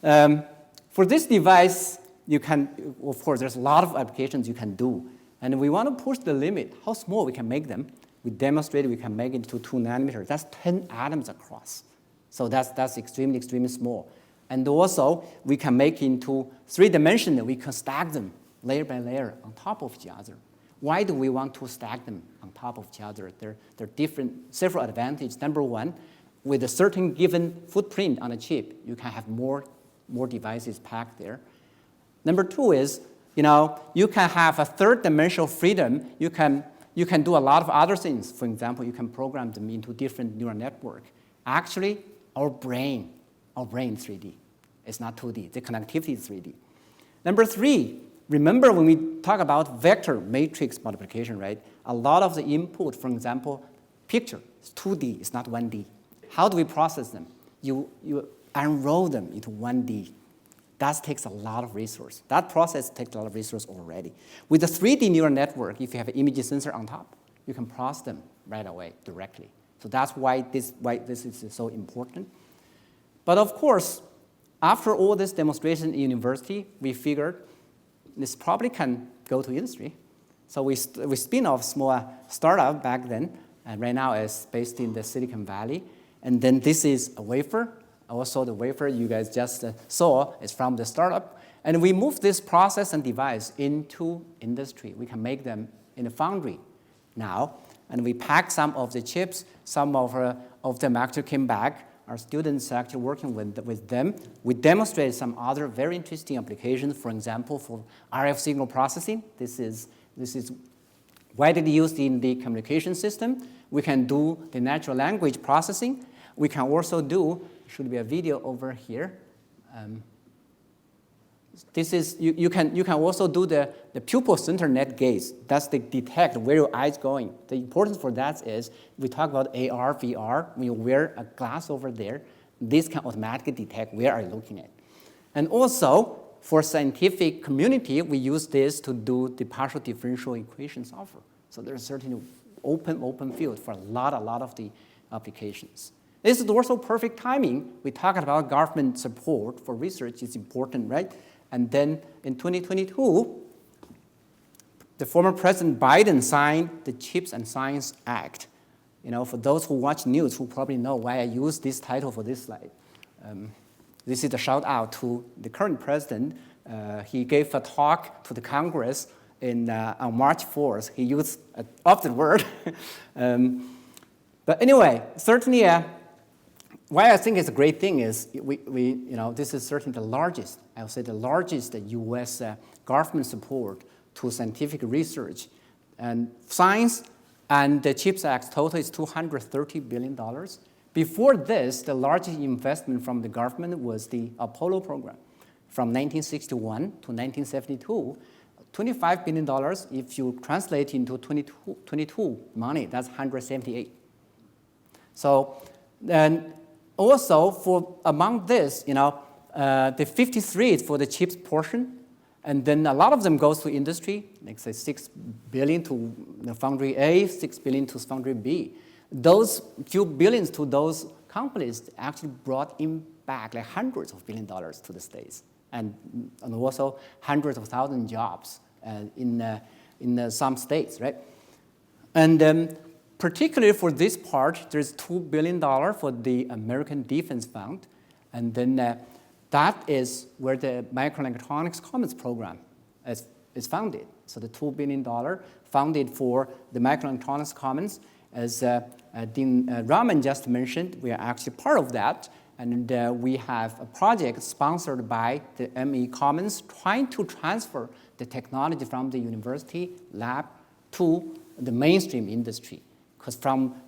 S4: For this device, you can, of course, there's a lot of applications you can do. And we want to push the limit, how small we can make them. We demonstrated we can make it to 2 nanometers. That's 10 atoms across. So that's extremely, extremely small. And also, we can make into 3-dimensional. We can stack them layer by layer on top of each other. Why do we want to stack them on top of each other? There are several advantages. Number one, with a certain given footprint on a chip, you can have more devices packed there. Number two is, you can have a 3rd-dimensional freedom. You can do a lot of other things. For example, you can program them into different neural network. Actually, our brain is 3D. It's not 2D. The connectivity is 3D. Number three, remember when we talk about vector matrix multiplication, right? A lot of the input, for example, picture is 2D. It's not 1D. How do we process them? You unroll them into 1D. That takes a lot of resource. That process takes a lot of resource already. With the 3D neural network, if you have an image sensor on top, you can process them right away, directly. So that's why this is so important. But of course, after all this demonstration in university, we figured this probably can go to industry. So we spin off small startup back then, and right now it's based in the Silicon Valley. And then this is a wafer. Also, the wafer you guys just saw is from the startup. And we move this process and device into industry. We can make them in a foundry now. And we pack some of the chips. Some of them actually came back. Our students are actually working with them. We demonstrated some other very interesting applications, for example, for RF signal processing. This is widely used in the communication system. We can do the natural language processing. We can also do, should be a video over here. This is, you can also do the pupil center net gaze. That's the detect where your eye's going. The importance for that is, we talk about AR, VR, when you wear a glass over there, this can automatically detect where are you looking at. And also, for scientific community, we use this to do the partial differential equation solver. So there's certainly open field for a lot of the applications. This is also perfect timing. We talked about government support for research is important, right? And then in 2022, the former President Biden signed the CHIPS and Science Act. For those who watch news, who probably know why I use this title for this slide. This is a shout out to the current president. He gave a talk to the Congress on March 4th. He used an often word. But anyway, certainly, why I think it's a great thing is this is certainly the largest, I would say the largest U.S. Government support to scientific research. And science and the CHIPS Act total is $230 billion. Before this, the largest investment from the government was the Apollo program. From 1961 to 1972, $25 billion, if you translate into 22 money, that's 178. So, and also for among this, the 53 is for the chips portion, and then a lot of them goes to industry, like say 6 billion to the foundry A, 6 billion to foundry B. Those few billions to those companies actually brought in back like hundreds of $billions to the States, and also hundreds of thousand jobs in some states, right? And particularly for this part, there's $2 billion for the American Defense Fund, and then that is where the Microelectronics Commons program is founded. So the $2 billion founded for the Microelectronics Commons, as Dean Rahman just mentioned, we are actually part of that. And we have a project sponsored by the ME Commons trying to transfer the technology from the university lab to the mainstream industry. Because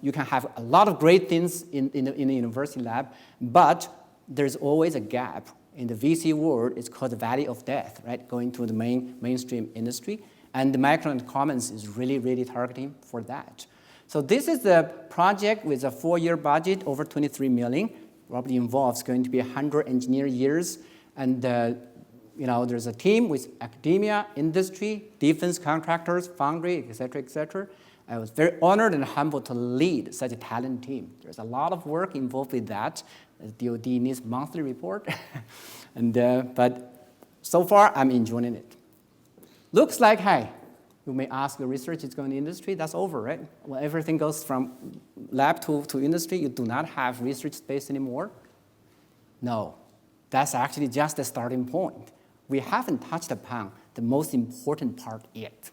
S4: you can have a lot of great things in the university lab, but there's always a gap. In the VC world, it's called the valley of death, right? Going to the mainstream industry. And the Microelectronics Commons is really, really targeting for that. So this is the project with a 4-year budget, over $23 million. Probably involves going to be 100 engineer years. And there's a team with academia, industry, defense contractors, foundry, et cetera, et cetera. I was very honored and humbled to lead such a talent team. There's a lot of work involved with that. DoD needs monthly report. But so far, I'm enjoying it. Looks like, hey, you may ask, the research is going to industry, that's over, right? When everything goes from lab to industry, you do not have research space anymore. No, that's actually just the starting point. We haven't touched upon the most important part yet.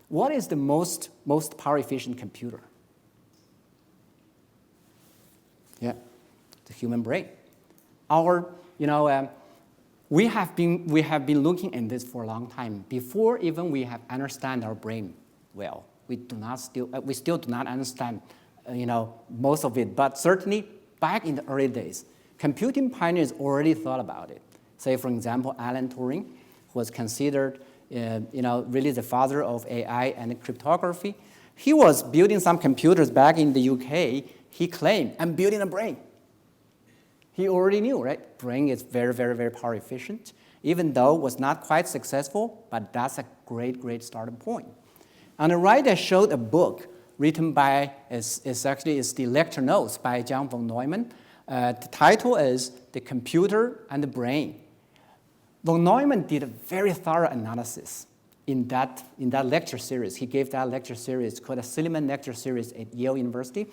S4: What is the most power efficient computer? Yeah, the human brain. We have been looking at this for a long time. Before even we have understand our brain well, we still do not understand, most of it. But certainly back in the early days, computing pioneers already thought about it. Say, for example, Alan Turing, who was considered, really the father of AI and cryptography. He was building some computers back in the UK. He claimed, I'm building a brain. He already knew, right? Brain is very, very, very power efficient, even though it was not quite successful, but that's a great, great starting point. On the right, I showed a book written by, it's the lecture notes by John von Neumann. The title is The Computer and the Brain. Von Neumann did a very thorough analysis in that lecture series. He gave that lecture series called the Silliman Lecture Series at Yale University.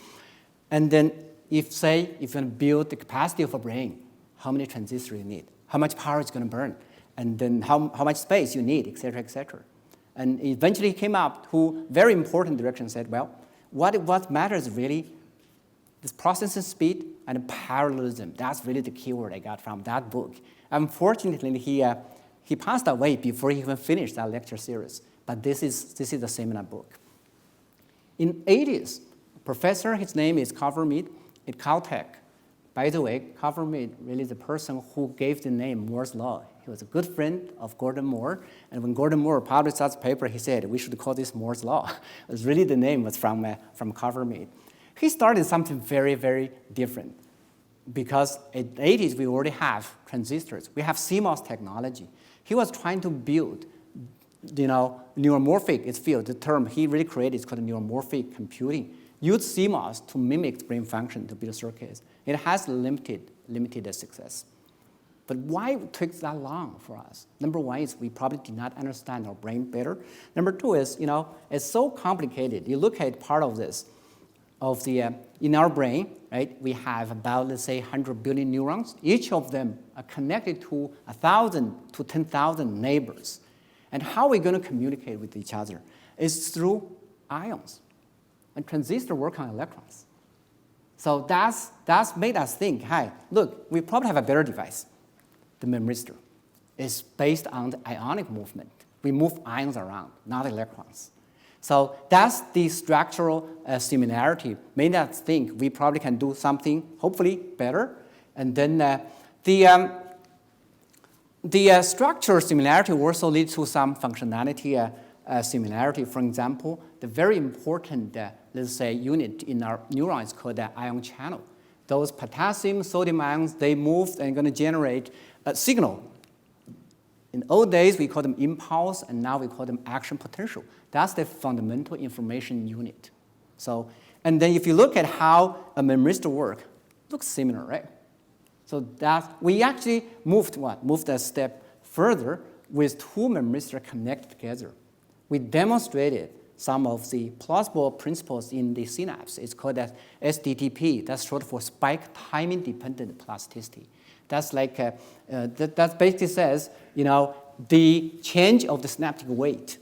S4: And then if you want to build the capacity of a brain, how many transistors you need, how much power it's going to burn, and then how much space you need, et cetera, et cetera. And eventually he came up to very important direction, said, well, what matters really is processing speed and parallelism. That's really the keyword I got from that book. Unfortunately, he passed away before he even finished that lecture series. But this is the seminar book. In 80s, professor, his name is Carver Mead at Caltech. By the way, Carver Mead really the person who gave the name Moore's Law. He was a good friend of Gordon Moore. And when Gordon Moore published that paper, he said, we should call this Moore's Law. It was really the name was from Carver Mead. He started something very, very different. Because in the 80s, we already have transistors. We have CMOS technology. He was trying to build, neuromorphic is field. The term he really created is called neuromorphic computing. Use CMOS to mimic brain function to build circuits. It has limited success. But why it took that long for us? Number one is we probably did not understand our brain better. Number two is, it's so complicated. You look at part of this, in our brain, right, we have about, let's say, 100 billion neurons. Each of them are connected to 1,000 to 10,000 neighbors. And how are we going to communicate with each other? It's through ions. And transistors work on electrons. So that's made us think, hey, look, we probably have a better device. The memristor is based on the ionic movement. We move ions around, not electrons. So that's the structural similarity made us think we probably can do something, hopefully, better. And then the structural similarity also leads to some functionality similarity. For example, the very important, let's say, unit in our neuron is called the ion channel. Those potassium, sodium ions, they move and going to generate a signal. In old days, we call them impulse, and now we call them action potential. That's the fundamental information unit. So, and then if you look at how a memristor works, looks similar, right? So that we actually moved a step further with two memristor connected together. We demonstrated some of the plausible principles in the synapse. It's called as SDTP. That's short for spike timing dependent plasticity. That's like that basically says, the change of the synaptic weight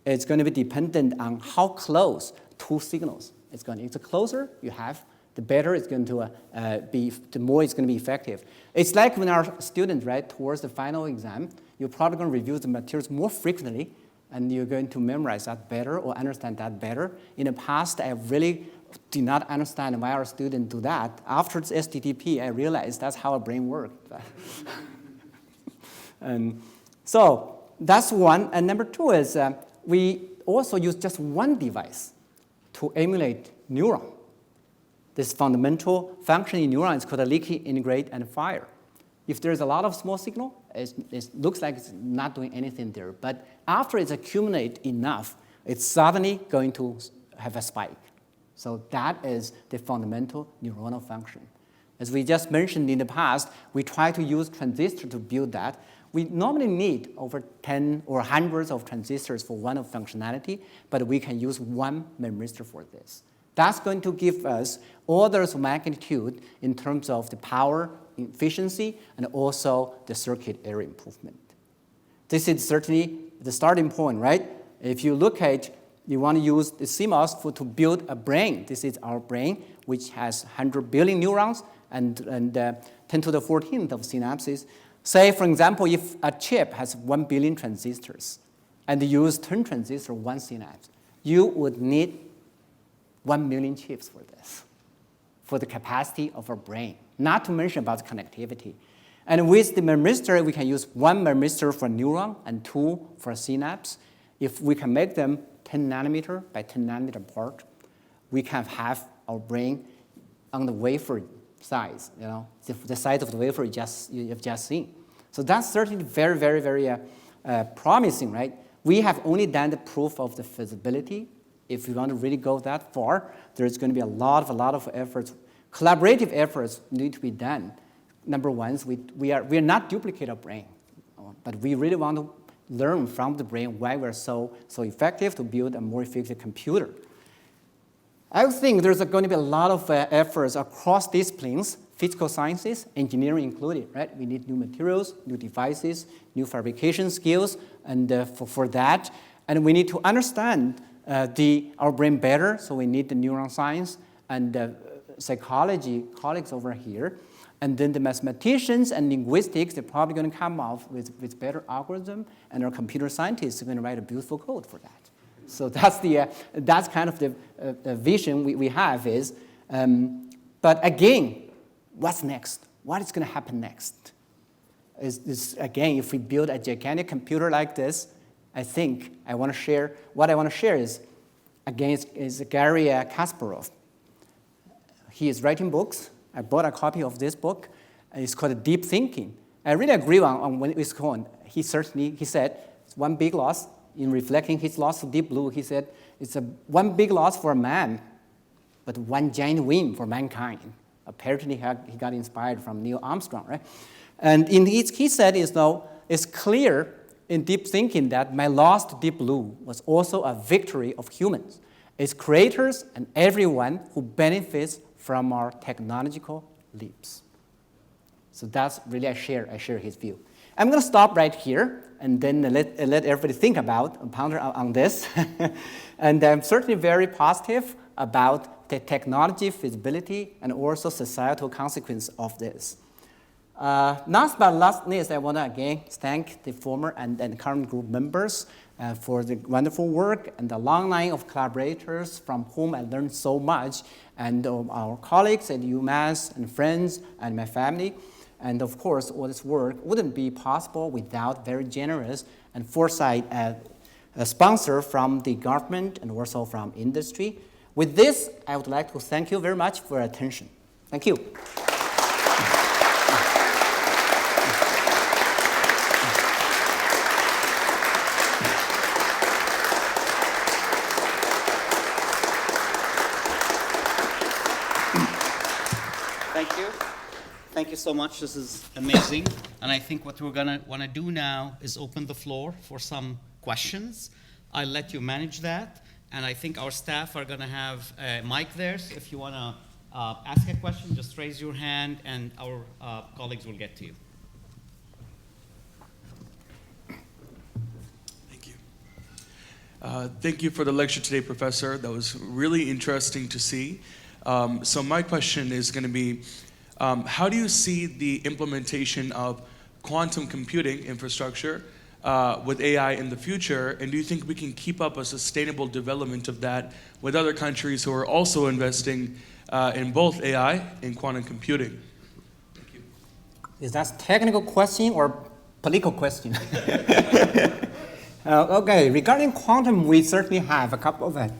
S4: is going to be dependent on how close two signals it's going to. It's the closer you have, the better it's going to the more it's going to be effective. It's like when our students, right, towards the final exam, you're probably going to review the materials more frequently, and you're going to memorize that better or understand that better. In the past, I really did not understand why our students do that. After the STTP, I realized that's how our brain works. And so that's one. And number two is we also use just one device to emulate neuron. This fundamental function in neuron is called a leaky, integrate, and fire. If there's a lot of small signal, it looks like it's not doing anything there. But after it's accumulated enough, it's suddenly going to have a spike. So that is the fundamental neuronal function. As we just mentioned in the past, we try to use transistors to build that. We normally need over 10 or hundreds of transistors for one of functionality, but we can use one memristor for this. That's going to give us orders of magnitude in terms of the power, efficiency, and also the circuit area improvement. This is certainly the starting point, right? If you look at, you want to use the CMOS to build a brain. This is our brain, which has 100 billion neurons and 10 to the 14th of synapses. Say, for example, if a chip has 1 billion transistors and you use 10 transistors, one synapse, you would need 1 million chips for this, for the capacity of our brain, not to mention about connectivity. And with the memristor, we can use one memristor for neuron and two for synapse. If we can make them 10 nanometer by 10 nanometer apart, we can have our brain on the wafer size, the size of the wafer you've just seen. So that's certainly very, very, very promising, right? We have only done the proof of the feasibility. If we want to really go that far, there's going to be a lot of efforts. Collaborative efforts need to be done. Number one, we are not duplicate our brain, but we really want to learn from the brain why we're so effective to build a more effective computer. I think there's going to be a lot of efforts across disciplines, physical sciences, engineering included, right? We need new materials, new devices, new fabrication skills, and for that, and we need to understand our brain better, so we need the neuron science and psychology colleagues over here. And then the mathematicians and linguistics, they're probably going to come up with better algorithm, and our computer scientists are going to write a beautiful code for that. So that's kind of the vision we have is. But again, what's next? What is going to happen next? Is again, if we build a gigantic computer like this, I think what I want to share is, again, is Gary Kasparov. He is writing books. I bought a copy of this book. It's called Deep Thinking. I really agree on when it's called. He said, it's one big loss. In reflecting his loss to Deep Blue, he said, it's one big loss for man, but one giant win for mankind. Apparently, he got inspired from Neil Armstrong, right? And he said, it's clear in Deep Thinking that my loss to Deep Blue was also a victory of humans, its creators, and everyone who benefits from our technological leaps. So that's really, I share his view. I'm going to stop right here and then let everybody think about and ponder on this. And I'm certainly very positive about the technology feasibility and also societal consequence of this. Last but not least, I want to again thank the former and current group members for the wonderful work and the long line of collaborators from whom I learned so much, and our colleagues at UMass and friends and my family. And of course, all this work wouldn't be possible without very generous and foresight a sponsor from the government and also from industry. With this, I would like to thank you very much for your attention. Thank you.
S1: Thank you. Thank you so much. This is amazing. And I think what we're going to want to do now is open the floor for some questions. I'll let you manage that. And I think our staff are going to have a mic there. So if you want to ask a question, just raise your hand and our colleagues will get to you.
S5: Thank you. Thank you for the lecture today, Professor. That was really interesting to see. So my question is going to be, how do you see the implementation of quantum computing infrastructure with AI in the future? And do you think we can keep up a sustainable development of that with other countries who are also investing in both AI and quantum computing? Thank you.
S4: Is that a technical question or political question? Okay, regarding quantum, we certainly have a couple of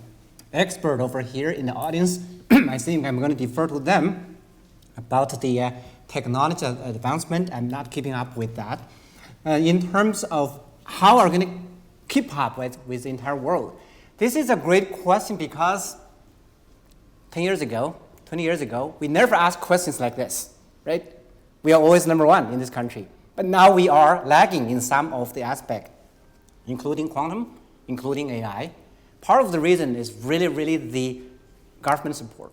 S4: experts over here in the audience. I think I'm going to defer to them about the technology advancement. I'm not keeping up with that. In terms of how are we going to keep up with the entire world? This is a great question because 10 years ago, 20 years ago, we never asked questions like this, right? We are always number one in this country. But now we are lagging in some of the aspects, including quantum, including AI. Part of the reason is really the government support.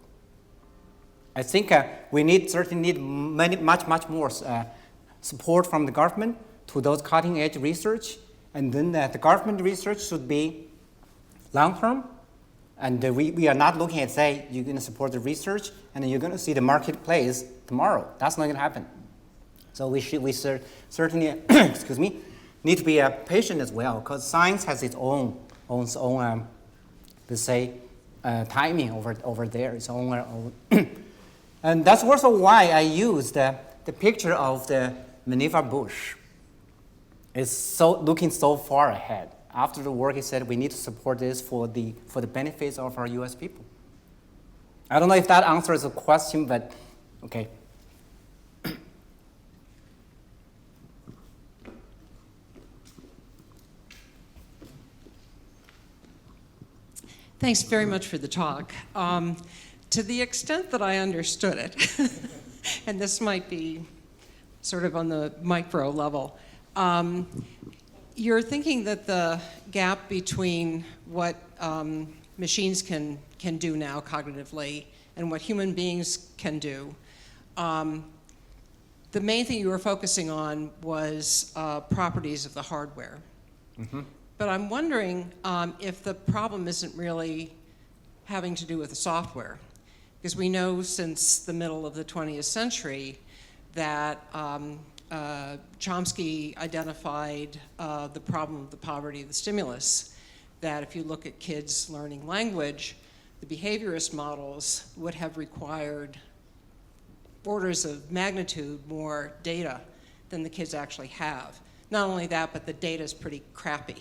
S4: I think we certainly need much more support from the government to those cutting-edge research, and then the government research should be long-term, and we are not looking at, say, you're going to support the research, and then you're going to see the marketplace tomorrow. That's not going to happen. So we certainly, excuse me, need to be patient as well, because science has its own let's say, timing over there, its own. And that's also why I used the picture of the Minerva Bush. It's looking so far ahead. After the work, he said we need to support this for the benefits of our U.S. people. I don't know if that answers the question, but okay.
S6: Thanks very much for the talk. To the extent that I understood it, and this might be sort of on the micro level, you're thinking that the gap between what machines can do now cognitively and what human beings can do, the main thing you were focusing on was properties of the hardware. Mm-hmm. But I'm wondering if the problem isn't really having to do with the software. Because we know since the middle of the 20th century that Chomsky identified the problem of the poverty of the stimulus, that if you look at kids learning language, the behaviorist models would have required orders of magnitude more data than the kids actually have. Not only that, but the data is pretty crappy.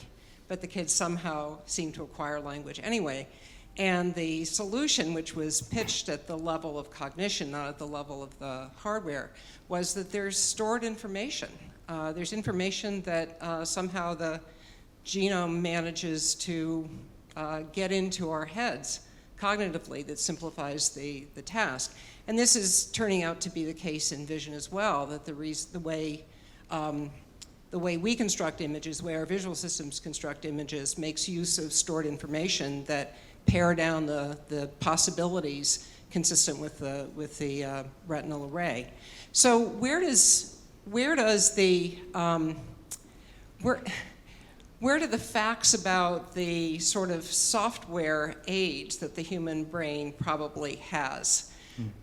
S6: But the kids somehow seem to acquire language anyway. And the solution, which was pitched at the level of cognition, not at the level of the hardware, was that there's stored information. There's information that somehow the genome manages to get into our heads cognitively that simplifies the task. And this is turning out to be the case in vision as well, that the way we construct images, the way our visual systems construct images, makes use of stored information that pare down the possibilities consistent with the retinal array. So where do the facts about the sort of software aids that the human brain probably has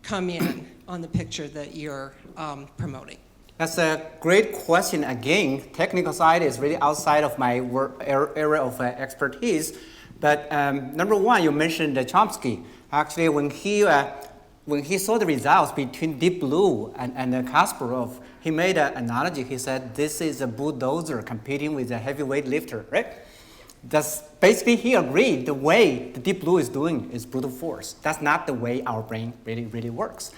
S6: come in on the picture that you're promoting?
S4: That's a great question. Again, technical side is really outside of my area of expertise. But number one, you mentioned Chomsky. Actually, when he saw the results between Deep Blue and Kasparov, he made an analogy. He said, this is a bulldozer competing with a heavyweight lifter, right? That's basically, he agreed the way the Deep Blue is doing is brute force. That's not the way our brain really works.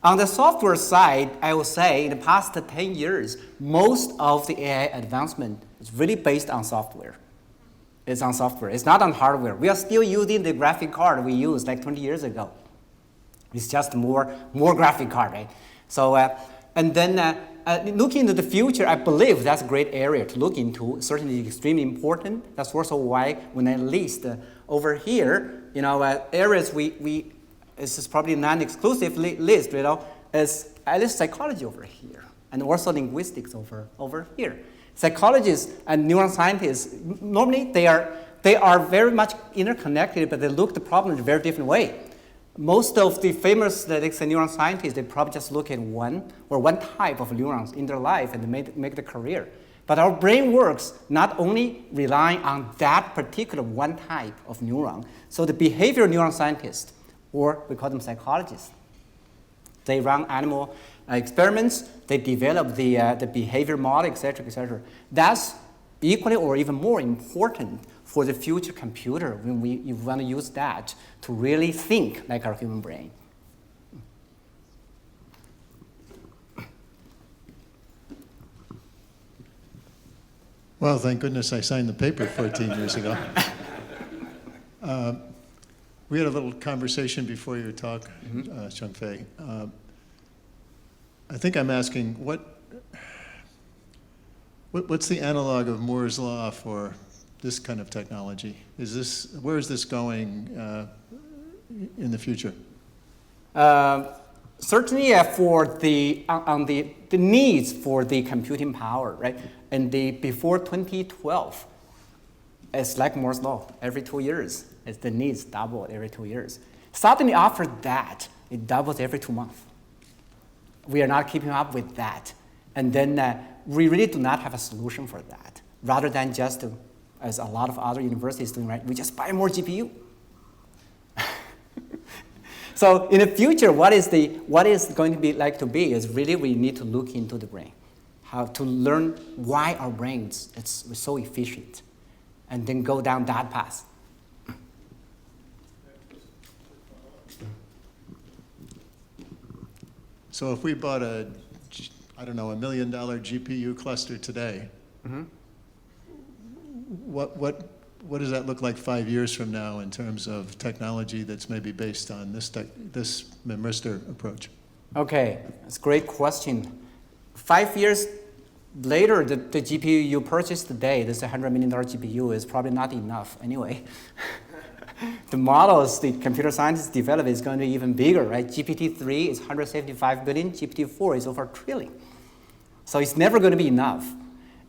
S4: On the software side, I would say in the past 10 years, most of the AI advancement is really based on software. It's on software. It's not on hardware. We are still using the graphic card we used like 20 years ago. It's just more graphic card, right? So, and then looking into the future, I believe that's a great area to look into. Certainly extremely important. That's also why when I list over here, areas this is probably non-exclusive list, is at least psychology over here, and also linguistics over here. Psychologists and neuroscientists, normally they are very much interconnected, but they look at the problem in a very different way. Most of the famous genetics and neuroscientists, they probably just look at one type of neurons in their life and make the career. But our brain works not only relying on that particular one type of neuron. So the behavioral neuroscientists, or we call them psychologists, they run animal experiments, they develop the behavior model, et cetera. That's equally or even more important for the future computer when you want to use that to really think like our human brain.
S7: Well, thank goodness I signed the paper 14 years ago. We had a little conversation before your talk, Xiangfei. I think I'm asking, what's the analog of Moore's law for this kind of technology? Where is this going in the future?
S4: Certainly for the needs for the computing power, right? And before 2012, it's like Moore's law. Every 2 years, the needs double every 2 years. Suddenly after that, it doubles every 2 months. We are not keeping up with that. And then we really do not have a solution for that. Rather than just, as a lot of other universities doing, right, we just buy more GPU. So in the future, what is going to be like to be is really we need to look into the brain, how to learn why our brains it's so efficient, and then go down that path.
S7: So if we bought $1 million GPU cluster today, what does that look like 5 years from now in terms of technology that's maybe based on this memristor approach?
S4: Okay, that's a great question. 5 years later, the GPU you purchased today, this $100 million GPU, is probably not enough anyway. The models the computer scientists develop is going to be even bigger, right? GPT-3 is 175 billion, GPT-4 is over 1 trillion. So it's never going to be enough.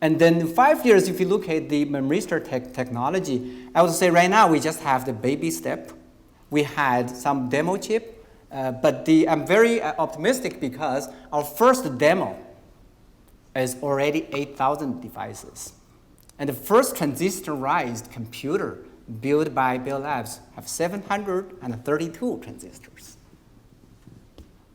S4: And then in 5 years, if you look at the memristor technology, I would say right now we just have the baby step. We had some demo chip, but I'm very optimistic because our first demo is already 8,000 devices. And the first transistorized computer built by Bell Labs have 732 transistors.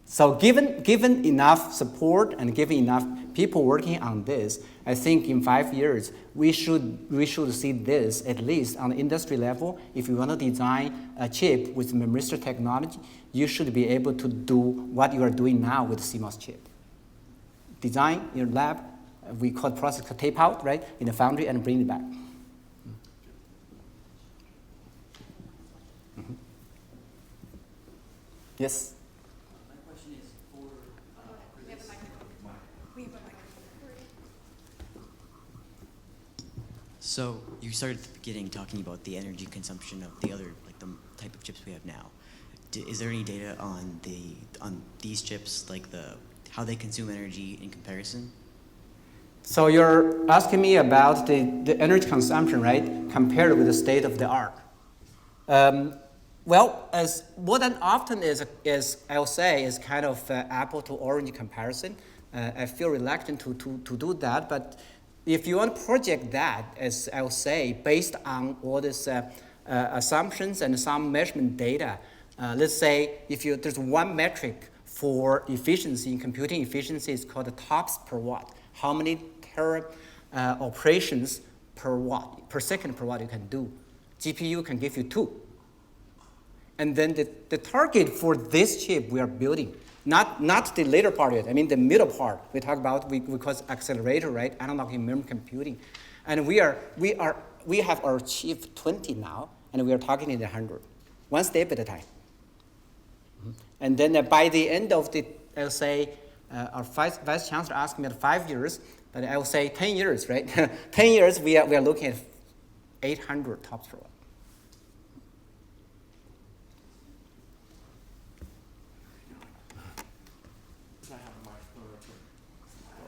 S4: So given enough support and given enough people working on this, I think in 5 years, we should see this at least on the industry level. If you want to design a chip with memristor technology, you should be able to do what you are doing now with CMOS chip. Design in your lab, we call the process tape out, right, in the foundry and bring it back. Yes?
S8: My question is for... we have a microphone. We have a microphone. So you started at the beginning talking about the energy consumption of the other, like the type of chips we have now. Is there any data on these chips, like how they consume energy in comparison?
S4: So you're asking me about the energy consumption, right, compared with the state of the art. Well, as more than often is I'll say, is kind of apple to orange comparison. I feel reluctant to do that, but if you want to project that, as I'll say, based on all these assumptions and some measurement data, let's say if there's one metric for efficiency, in computing efficiency, is called the TOPS per watt. How many operations per second per watt you can do. GPU can give you 2. And then the target for this chip we are building, not the later part of it, I mean the middle part. We talk about, we call it accelerator, right? Analog in memory computing. And we have achieved 20 now, and we are targeting the 100, one step at a time. And then by the end of I'll say, our vice chancellor asked me at 5 years, but I will say 10 years, right? 10 years, we are looking at 800 TOPS per watt.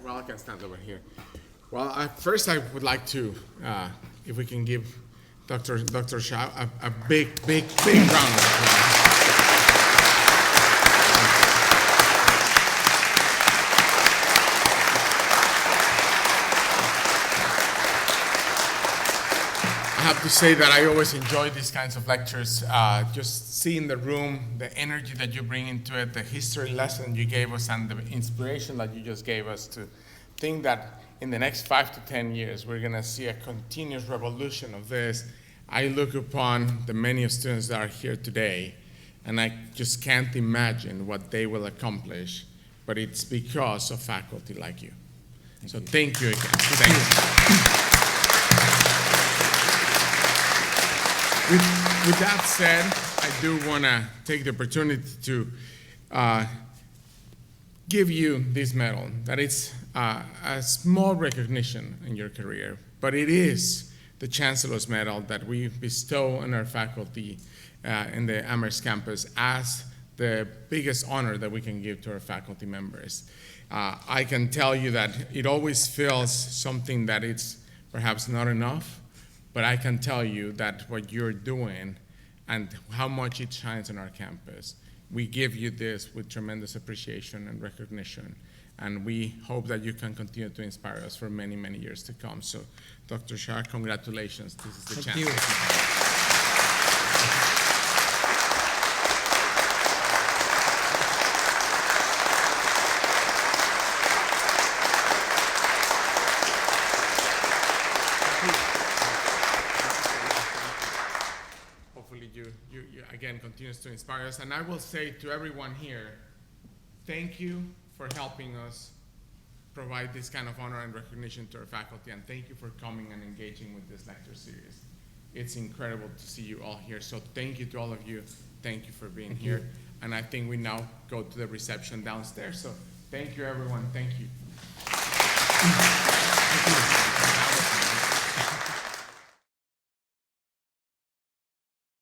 S9: Well, I can stand over here. Well, first I would like to, if we can give Dr. Xia a big round of applause. I have to say that I always enjoy these kinds of lectures. Just seeing the room, the energy that you bring into it, the history lesson you gave us, and the inspiration that you just gave us to think that in the next 5 to 10 years, we're going to see a continuous revolution of this. I look upon the many students that are here today, and I just can't imagine what they will accomplish, but it's because of faculty like you. Thank you again. Thank you. With that said, I do want to take the opportunity to give you this medal. That it's a small recognition in your career, but it is the Chancellor's Medal that we bestow on our faculty in the Amherst campus as the biggest honor that we can give to our faculty members. I can tell you that it always feels something that it's perhaps not enough, but I can tell you that what you're doing and how much it shines on our campus, we give you this with tremendous appreciation and recognition. And we hope that you can continue to inspire us for many, many years to come. So, Dr. Xia, congratulations. This is the chance.
S3: Thank you.
S9: Again, continues to inspire us. And I will say to everyone here, thank you for helping us provide this kind of honor and recognition to our faculty, and thank you for coming and engaging with this lecture series. It's incredible to see you all here. So thank you to all of you. Thank you for being here. And I think we now go to the reception downstairs. So thank you, everyone. Thank you.